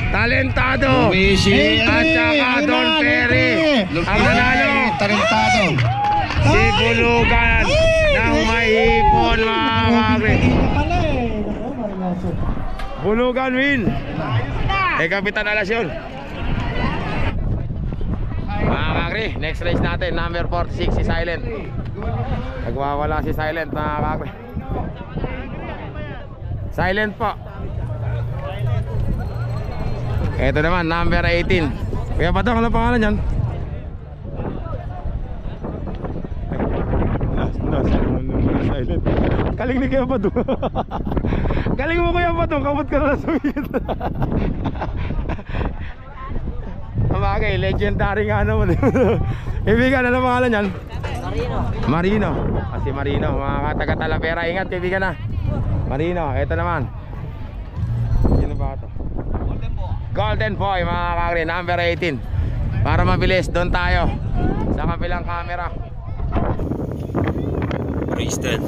Talentado. At saka Don Perry. Ang nanalo. Talentado. Si Bulugan ng mahipon mga kakri. Bulugan win. Kapitan Alas yun. Mga kakri, next race natin, number 46 si Silent. Nagwawala si Silent mga kakri. Silent po. Ito naman, number 18. Kuya Badong, ano pangalan yan? Silent. Galing ni Kuya Badong. Galing mo Kuya Badong, kabot ka na sumigit. Sabagay, legendary nga naman. Kaibigan, ano pangalan yan? Marino. Si Marino, mga taga Talavera. Ingat kaibigan na. Marino, ito naman. Sino ba ito? Golden Boy mga kakri, number 18. Para mabilis, doon tayo sa kabilang camera. Race 10.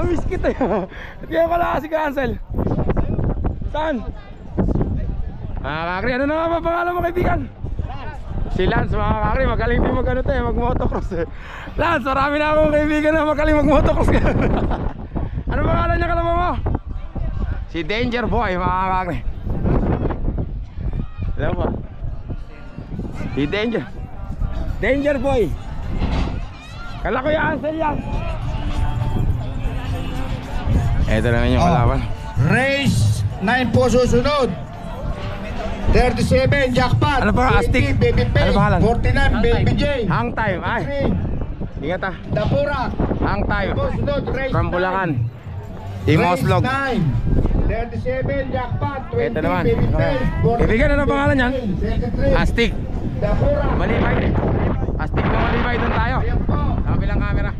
Namiss kita yun. Hindi ko lang si Cancel. Saan? Mga kakri, ano na nga ba pangalan mo kaibigan? Si Lance, mga kakri, magaling din mag-motocross eh. Lance, marami na akong kaibigan na magaling mag-motocross. Ano pangalan niya kalaman mo? Si Danger Boy, mga kakri. Alam mo? Si Danger Boy. Kala ko yung Ansel yan. Ito naman yung kalaban. Race 9 po susunod. 37 jackpot. Ano pa? Astig? Baby Pay. Ano pangalan? 49 Baby J. Hang time, ay. Ingat ah. Dapura. Hang time. Susunod race From Bulacan. Timos Vlog. 37 jackpot. 20 Ito naman. Baby Pay. Kaibigan, ano pangalan yan? Astig. Dapura. Malibay. Astig na Malibay, doon tayo. Ayan po. Kabilang camera.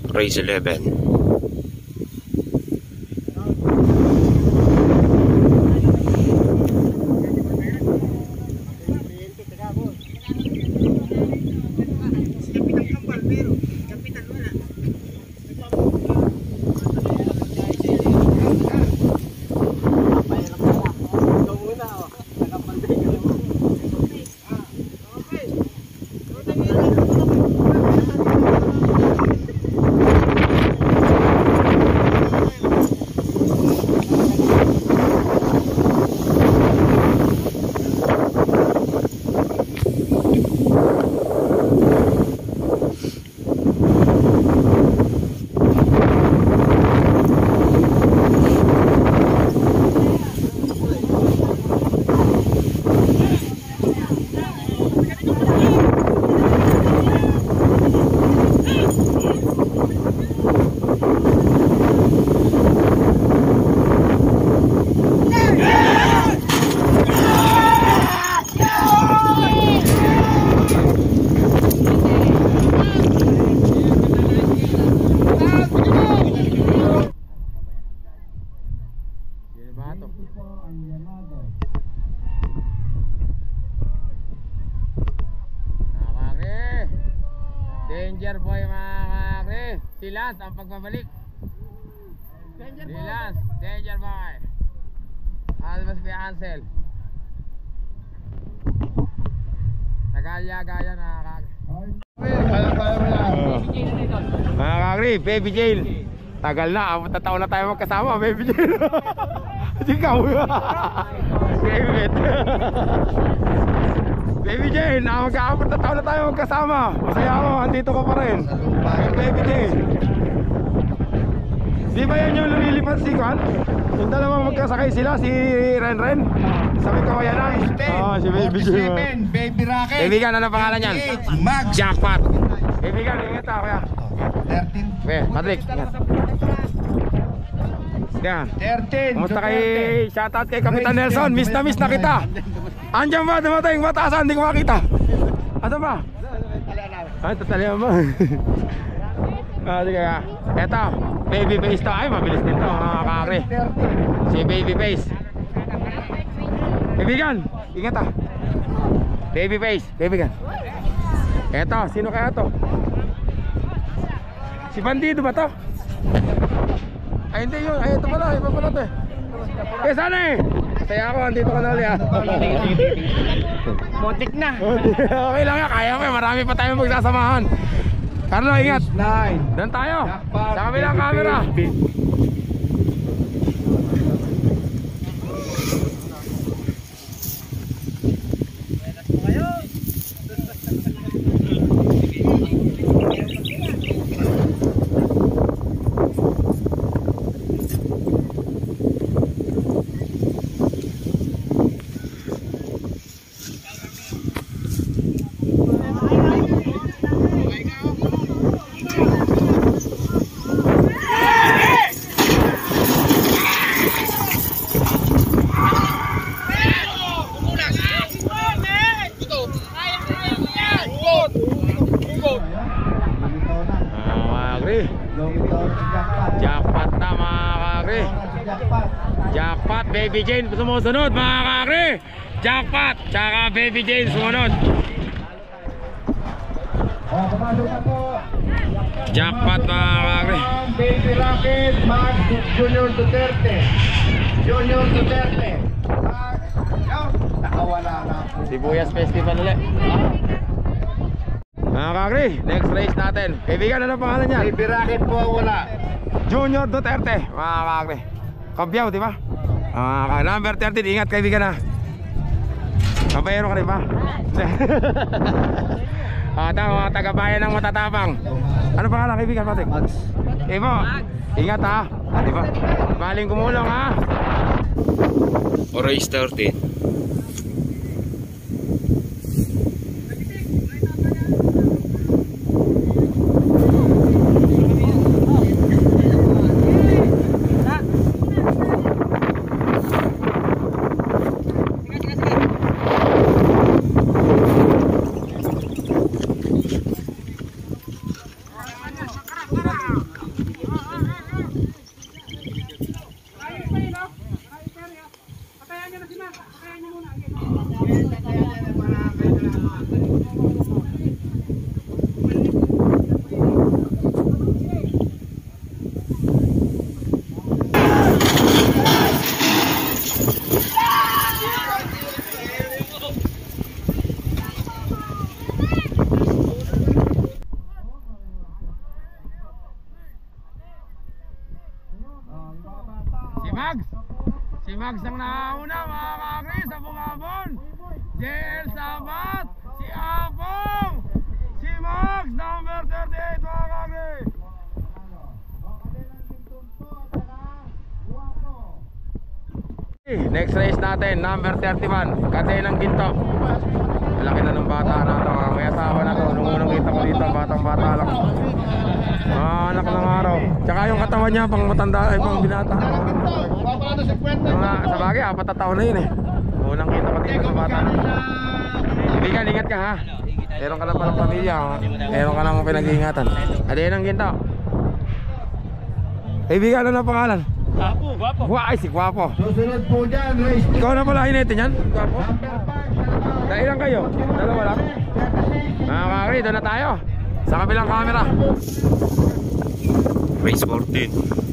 Race 11. Danger Boy, mga kakri. Si Lance ang pagbabalik. Si Lance, Danger Boy. Almas kay Ansel. Nagalyaga yan, mga kakri. Mga kakri, Baby Jane. Tagal na, 4 taon na tayo magkasama, Baby Jane. Ikaw. Favorite. Baby Jane, mag-4 na taon na tayo magkasama. Masaya ako, andito ka pa rin. Baby Jane. Di ba yan yung lumilipat si Kwan? Yung dalawang magkasakay sila, si Ren. Sabi ko kaya na. Si Baby Jane. Baby Rocket. Baby Gan, ano pangalan yan? Max. Jackpot. Baby Gan, ingat ako kaya. 13. Okay, Patrick, ingat. Yan. 13. Kumusta kay shoutout kay Kapitan Nelson? Miss na kita. Andiyan ba? Dumating batasan, hindi ko makita. Ano ba? Ay, tatalihan mo. Sige ka. Eto, Baby Face to. Ay, mabilis din to, mga kakri. Si Baby Face. Kaibigan, ingat ah. Baby Face, kaibigan. Eto, sino kaya to? Si Bandido ba to? Ay, hindi yun. Ay, ito pala. Iba pala to eh. Eh, sana eh. Saya ako, andito ka na ulit ah. Motik na. Okay lang yan, kaya ko eh. Marami pa tayong magsasamahan. Carlo, ingat. 9. Doon tayo. Sa kabilang camera. Jackpot na, mga kakri. Jackpot, Baby Jane sumusunod, mga kakri. Jackpot, tsaka Baby Jane sumunod. Pumasok na po. Jackpot mga kakri. Baby Rocket, Max Junior Duterte. Junior Duterte. Max, yun, nakawala na. Sibuyas Festival ulit. Mga kakri, next race natin. Kaibigan, ano pangalan niya? Baby Rocket po wala. Junior Duterte, mga kakri. Kabyaw, di ba? Number 13, ingat kaibigan ha. Kabayero ka rin ba? Mga taga-bayan ng matatapang. Ano pangalan kaibigan, Patrick? Max. Ibo, ingat ha. Di ba? Baling kumulong ha. O race 13. Si Mags ang nauna mga kakri sa Bungabon. JL Sabat, si Apong, si Mags number 38 mga kakri. Next race natin, number 31, Kadenang Ginto. Malaki na ng bata na ito, may asawa na ito. Nung unang kita ko dito, batang bata lang. Anak ng araw. Tsaka yung katawan niya, pang matanda, ay pang binata. Sa bagay, 4 na taon na yun eh. Unang kita ko dito sa bata na. Ibigan, ingat ka ha. Meron ka lang palang pamilya, meron ka lang pinag-iingatan. Kadenang Ginto. Ibigan, ano na pangalan? Guwapo. Ay, si Guwapo. Susunod po dyan, race Ikaw na pala hinetin yan, Guwapo. Ilan kayo? Dalawa lang? Mga kakri, doon na tayo. Sa kabilang camera. Race 14.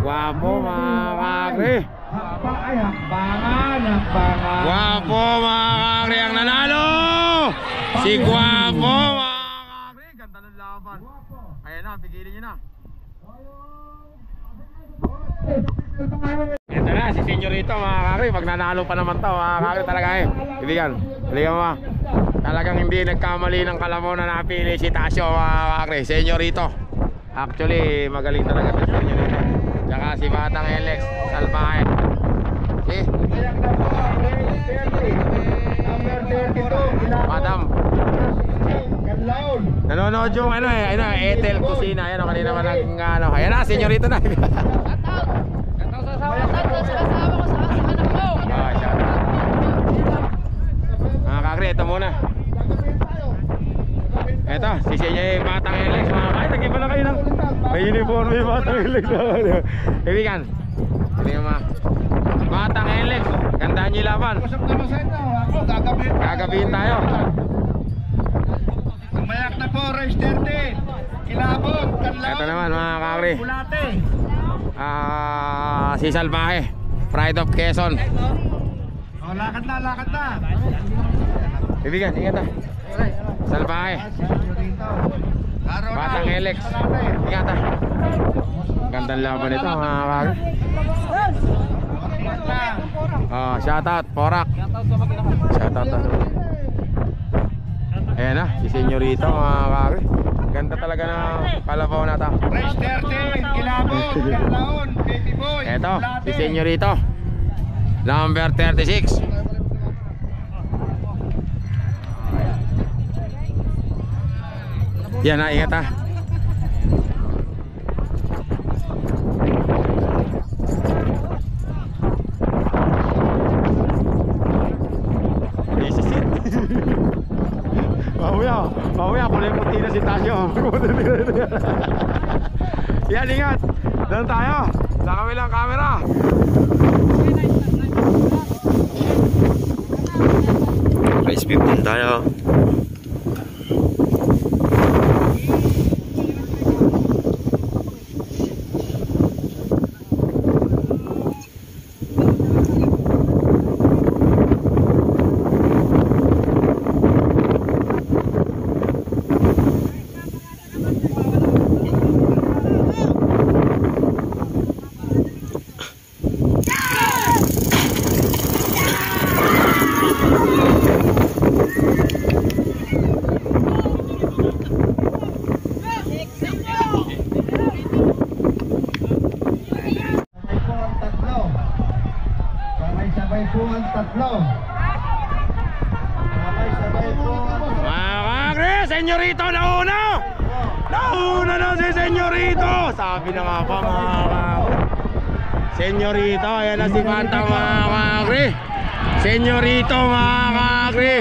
Guwapo mga kakri. Guwapo mga kakri ang nanalo. Si Guwapo mga kakri. Ganda ng laban. Ayan na, pigilin nyo na. Ito na, si Senyorito mga kakri. Pag nanalo pa naman to mga kakri talaga eh. Ibigan, halika mo. Talagang hindi nagkamali ng kalabaw na napili si Tasio mga kakri. Senyorito. Actually, magaling talaga si Senyorito. Tsaka si Batang Alex Salvaje. Okay. Madam. Nanonood yung Ethel Kusina. Ayan o, kanina man ang ayan na, Senyorito na. Mga kakri, ito muna. Ito, si Senyorito Batang Alex. Ay, nag-iba na kayo ng may uniform, may Batang Alex. Kaibigan, hindi mo Batang Alex, gandaan nyo yung laban. Gagabihin tayo. Mayak na po, race 30. Kilabot, Kanlaon. Ito naman mga kakri. Bulate. Si Salvaje, Pride of Quezon. lakad na, lakad na. Kaibigan, ingat ah. Salbahe. Batang Elex. Ingat ah. Gandang laban ito mga kagre. Shoutout, Porak. Shoutout. Ayan na, si Senyorito mga kagre. Ganda talaga ng kalabaw na ito. Race 13, Kilabot, Carlaon, Baby Boy. Eto, si Senyorito. Number 36. Yan na, ingat ha. Mamaya ako na yung puti na si Tasyo. Yan, ingat. Doon tayo sa kabilang camera. Race 15 tayo. Sabay po ang tatlo. Mga kagre, Senyorito nauna! Nauna na si Senyorito! Sabi na nga pa mga kagre. Senyorito, ayan na si Fanta mga kagre. Senyorito mga kagre.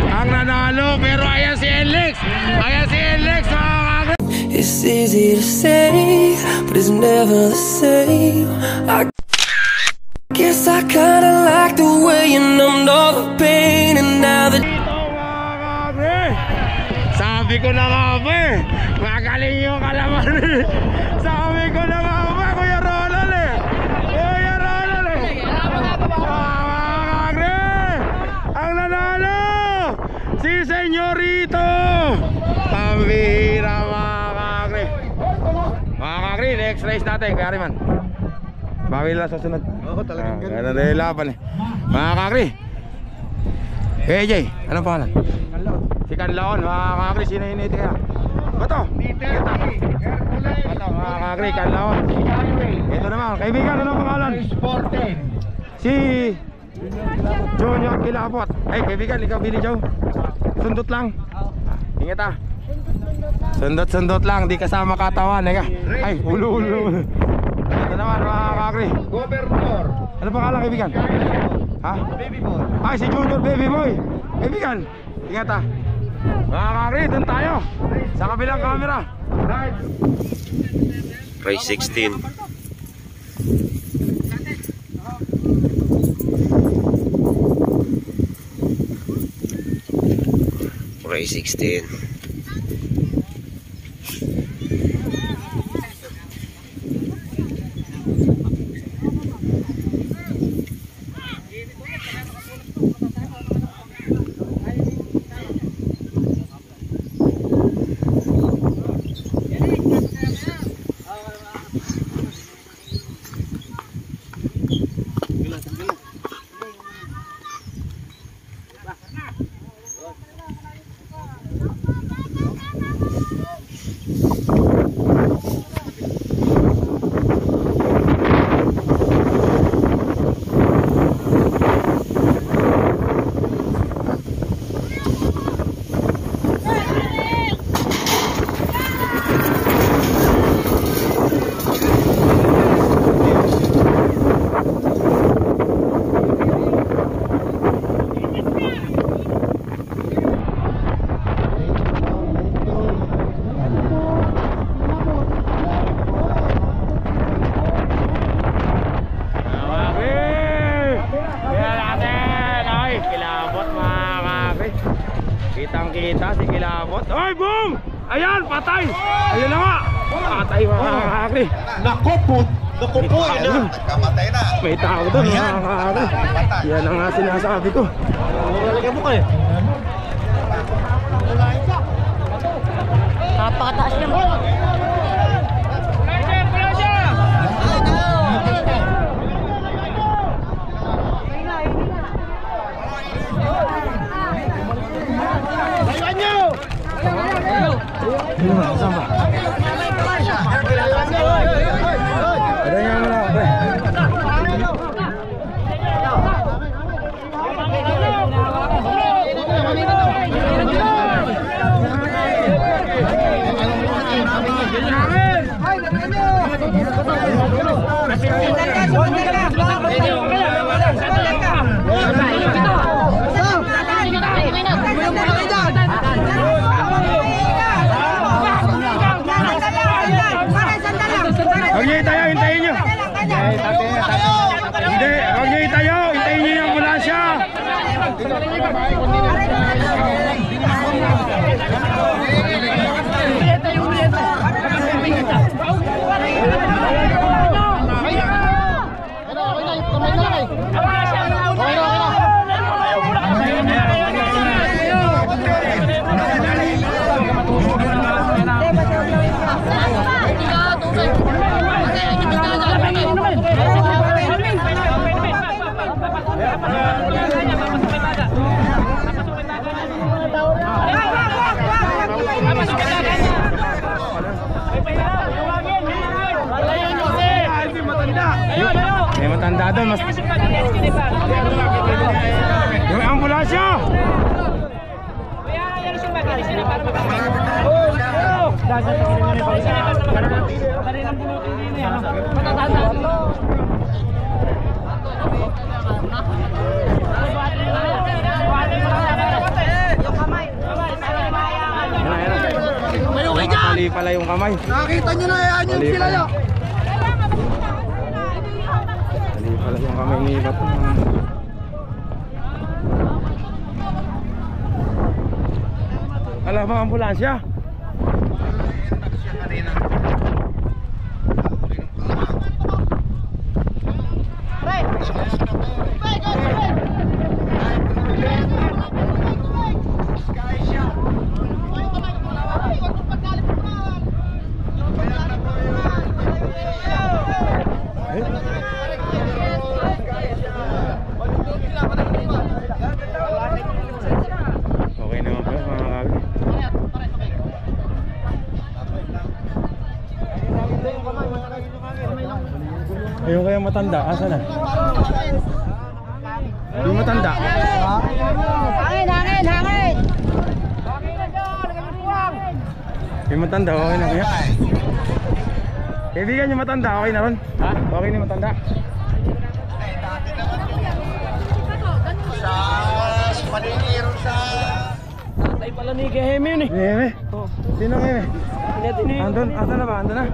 Ang nanalo, pero ayan si Elex. Ayan si Elex mga kagre. It's easy to say, but it's never the same. I guess I kinda like the way you numbed all the pain, and now that sabi ko na nga ba eh, magaling yung kalaban eh. Sabi ko na nga ba, Kuya Ronald eh. Kuya Ronald eh. Mga kagre, ang nanalo si Senyorito. Pambihira mga kagre. Mga kagre, next race natin, Kuya Riman. Bawi lang sa sunod. Oo, talagang ganun. Ganun na yung laban eh. Mga kagre. Hey Jay, anong pangalan? Si Canlaon, mga kagre, sino yun ito kaya? Bato! Bato, mga kagre, Canlaon. Ito naman, kaibigan, anong pangalan? Si Junior Kilabot. Ay, kaibigan, ikaw Billy Joe. Sundot lang. Ingat ah. Sundot lang, di kasama katawan. Ay, ulo. Ito naman mga kagre. Gobernador. Ano pangalan kaibigan? Ha? Baby Boy. Ay, si Junior Baby Boy. Kaibigan, ingat ha. Mga kagre, dun tayo sa kabilang camera. Race 16. Race 16. Kitang-kita si Kilabot. Oy, boom! Ayan, patay! Ayun na nga! Patay mga kagre. Nako po, Naku po, yun na. Nagkamatay na. May tao doon, mga kaagri. Yan ang nga sinasabi ko. Lalagyan mo kayo. Napakataas niya. Ada yang mana? Huwag niyo itayo, hintayin niyo. Hindi, huwag niyo itayo, hintayin niyo yung ambulansya. May matanda doon, mas... Yung ambulansya! Mali pala yung kamay. Nakita nyo na yan yung sila yun. Mali pala yung kamay ni Bato. Alam mo, ambulansya? Okay naman po mga kagri. Ayun kaya matanda, asa na? Yung matanda. Hangin, hangin, hangin! Yung matanda, okay na kaya? Kaibigan yung matanda, okay na ron? Ha? Okay na yung matanda? Sa paniniro sa... Tatay pala ni Geheme yun eh. Ngeme? Sino ngeme? Andun, asa na ba? Andun na?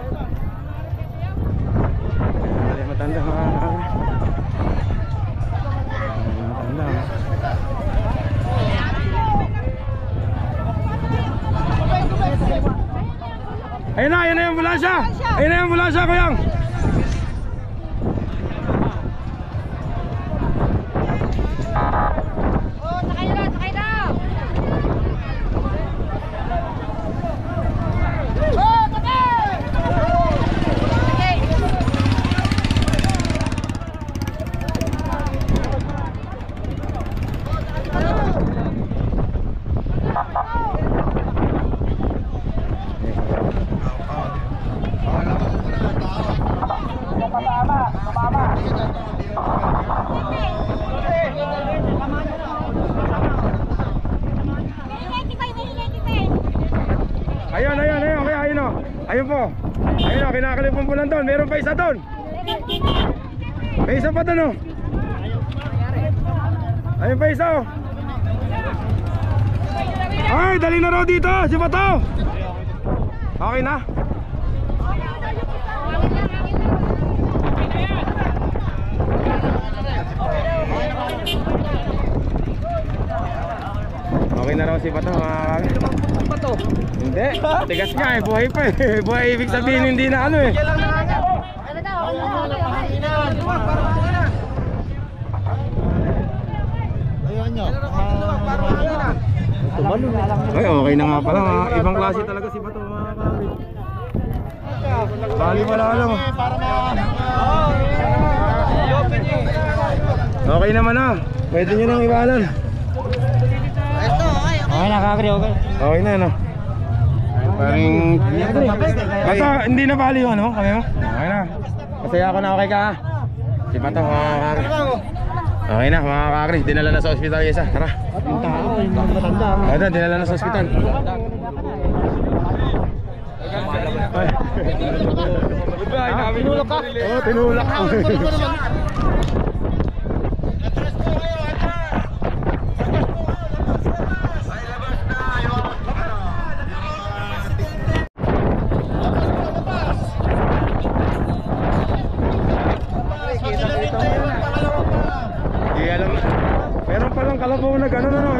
Ay, matanda mga kagri. Matanda. Ayun na yung ambulansya! Ayun na yung ambulansya, kuyang! Ayun, kaya ayun o. Ayun po. Ayun o, kinakalipon po lang doon. Meron pa isa doon. May isa pa doon o. Ayun pa isa o. Ay, dali na raw dito. Si Bato. Okay na? Okay na raw si Bato mga kagri. Bato? Hindi, tigas nga eh, buhay pa eh. Buhay ibig sabihin hindi na ano eh. Ay, okay na nga pala. Ibang klase talaga si Bato, mga kabit. Bali wala lang. Okay naman na. Pwede nyo nang iwanan. Okay na, kakri, okay. Okay na, no? Parang... Basta, hindi na bali yun, no? Kami mo? Okay na. Masaya ako na, okay ka? Si Bato, mga kakri. Okay na, mga kakri. Dinala na sa ospital isa. Tara. Yung tao, yung mga matanda. Ito, dinala na sa ospital. Tinulak ka? Oo, tinulak ka. Hindi alam. Meron palang kalabaw na gano'n, ano?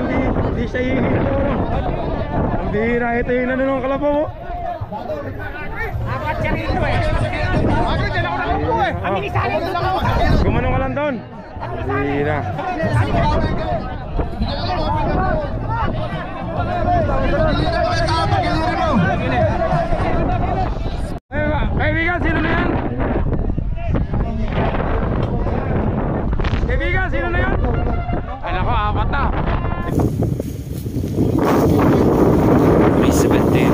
Hindi siya hihinto, ano? Ang bihira, ito yung ano ng kalabaw. Gumanong ka lang doon. Bihira. Kaibigan, sino na yan? Kaibigan, sino na yan? Ay nako, apat na. May 17.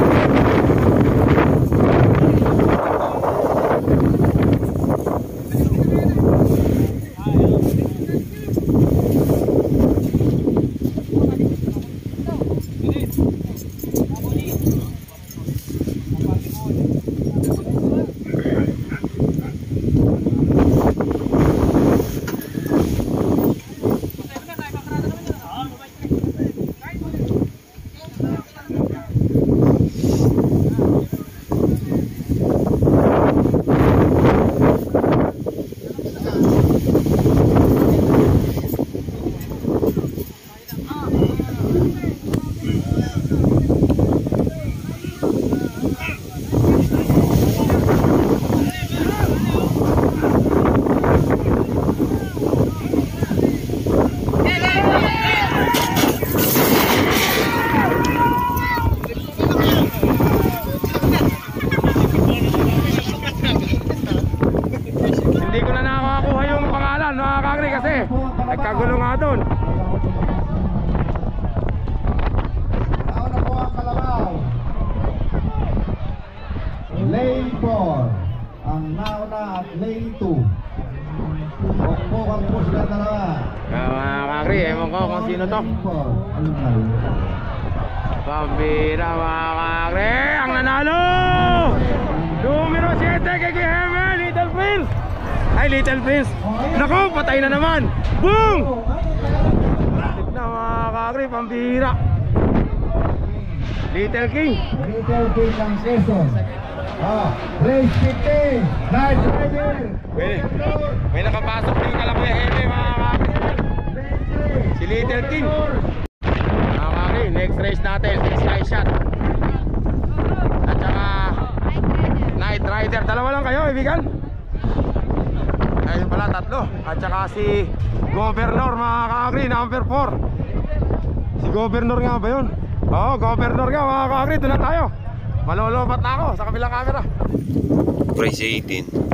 Nagkagulo nga doon. Nauna po ang kalabaw. Lane 4 ang nauna at lane 2. Bukbukang po sila dalawa. Mga kakri, ewan ko kung sino to. Pambira mga kakri, ang nanalo! Numero 7 kay Giheme, Little Prince. Ay, Little Prince. Naku, patay na naman. Boom! Tignan mga kakri, pambira. Little King. Little King ng Quezon. Race 15, Night Rider. May nakapasok na yung Kalaboy Heme mga kakri. Si Little King. Mga kakri, next race natin, Sky Shot. At saka Night Rider. Dalawa lang kayo, ibigan. Ayun pala, tatlo. At saka si Governor mga kakri, number 4. Si Governor nga ba yun? Oo, Governor nga mga kakri, doon na tayo. Malolobat na ako sa kabilang camera. Price 18.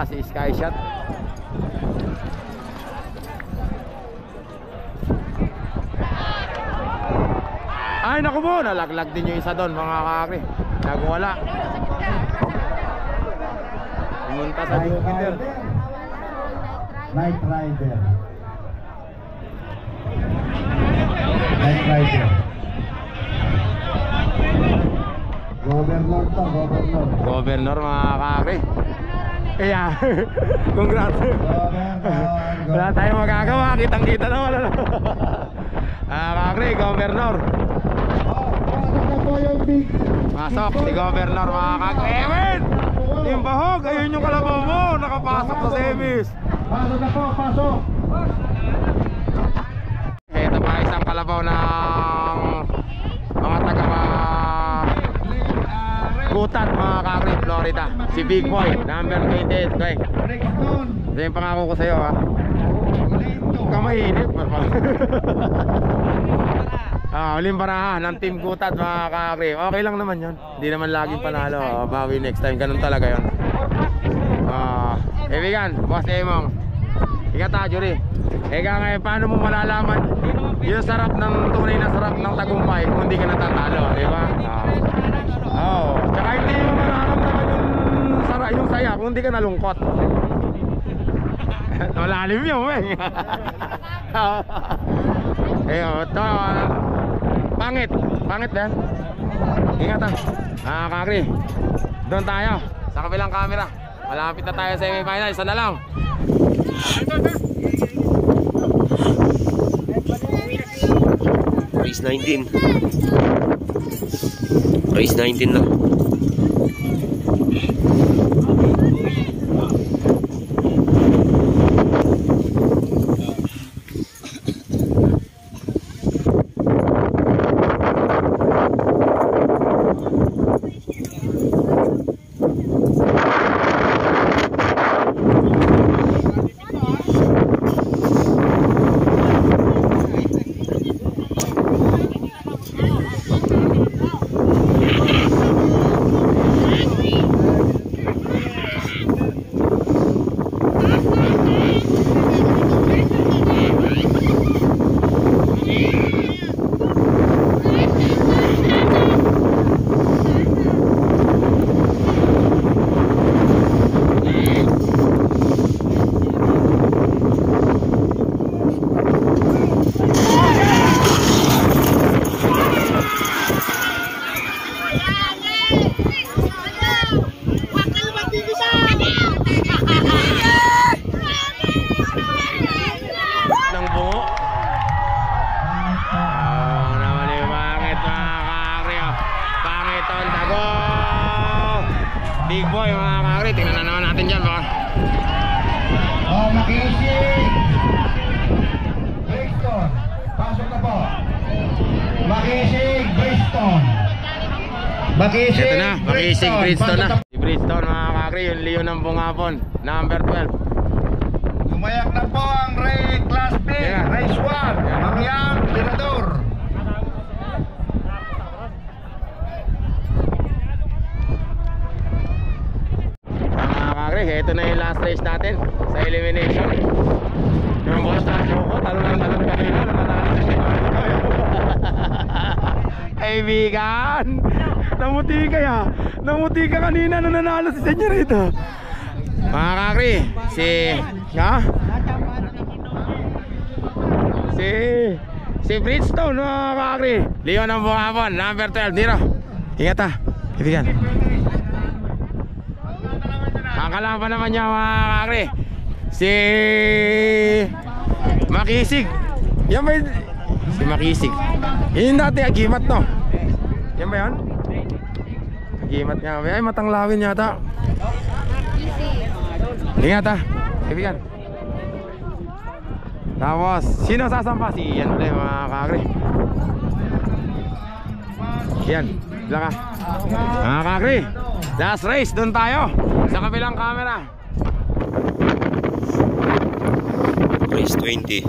Wala si Sky Shot. Ay naku mo, nalaglag din yung isa doon mga kakri. Nagwala. Pumunta sa Jupiter. Night Rider. Night Rider. Governor to, Governor. Governor mga kakri. Kaya, congrats. Wala tayong magagawa, kitang-kita naman ano. Kakri, Governor. Pasok si Governor mga kakri. Ewan! Yung bahog, ayun yung kalabaw mo. Nakapasok sa semis. Pasok na po, pasok. Ito pa isang kalabaw ng mga taga Gutat mga kakri, Florida. Si Big Boy, number 28. Okay. Ito yung pangako ko sa'yo ha. Huwag ka mainip. Uling parahan ng Team Gutat mga kakri. Okay lang naman yun. Hindi naman laging panalo. Bawi next time. Ganun talaga yun. Ibigan, Boss Emong. Ika ta, Jury. Ika nga, paano mo malalaman yung sarap ng tunay na sarap ng tagumpay kung hindi ka natatalo, di ba? Tsaka hindi mo mararamdaman yung saya kung hindi ka nalungkot. Malalim yun, eh. Ito, pangit ba yan? Ingat ha, kakri. Doon tayo, sa kabilang camera. Malapit na tayo sa semifinal, isa na lang. Race 19. Race 19 na. Big Boy mga kakri, tingnan na naman natin dyan baka. Makisig Brixton, pasok na po. Makisig Brixton. Ito na, Makisig Brixton na. Si Brixton mga kakri, yung Leon ng Bungapon, number 12. Gumayak na po ang Class B, Race 1, Mangyang Tirador. Ito na yung last race natin sa elimination. Yung boss na Choco, talon kanina. Kaibigan, namuti ka Namuti ka kanina nung nanalo si Senyorita. Mga kakri, si Bridgestone mga kakri, Leon ng Bungapon, number 12. Dito, ingat ha, kaibigan. Ang kalaban naman niya mga kakri, si Makisig. Yan ba si Makisig? Yun dati Agimat no? Yan ba yan? Agimat nga. Ay matanglawin yata. Ingat ha, kaibigan. Tapos sino sasampa? Si yan ulit mga kakri. Yan, bilang ka mga kakri. Last race, doon tayo sa kabilang camera. Race 20.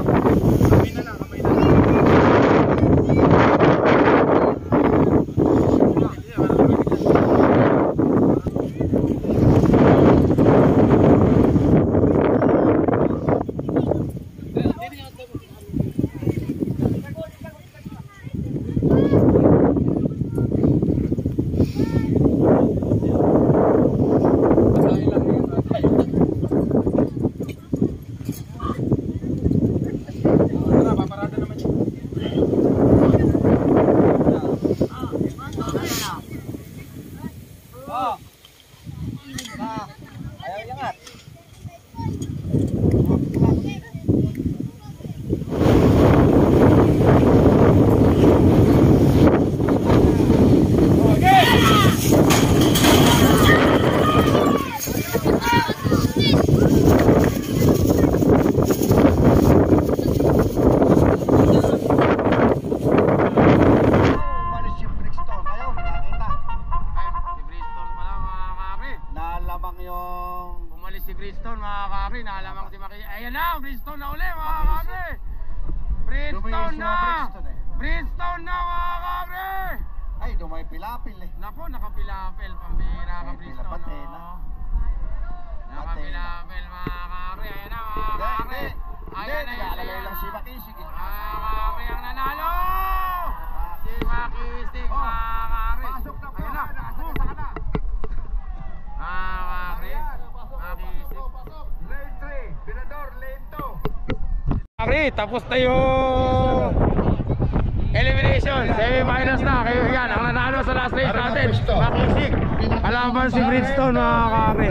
Bridgestone si na! Bridgestone eh. Bridgestone na mga kakre! Ay, dumay pilapil eh. Naku, nakapilapil. Pambira ka May Bridgestone. pilapate no? na. Nakapilapil mga kakre. Ayan na mga kakre. Ayan na yun. Nag-aalala lang si Makisig eh. Mga kakre ang nanalo! Si Makisig mga kakre. Pasok na po. Ayan na. Nakasakit na ka na. Mga kakre. Makisig. Lane 3, Pinador, lane 2. Kakre, tapos na yung elimination. Semi-finals na. Kayo yan. Ang nanalo sa last race natin. Makisig. Kalaban si Bridgestone mga kakre.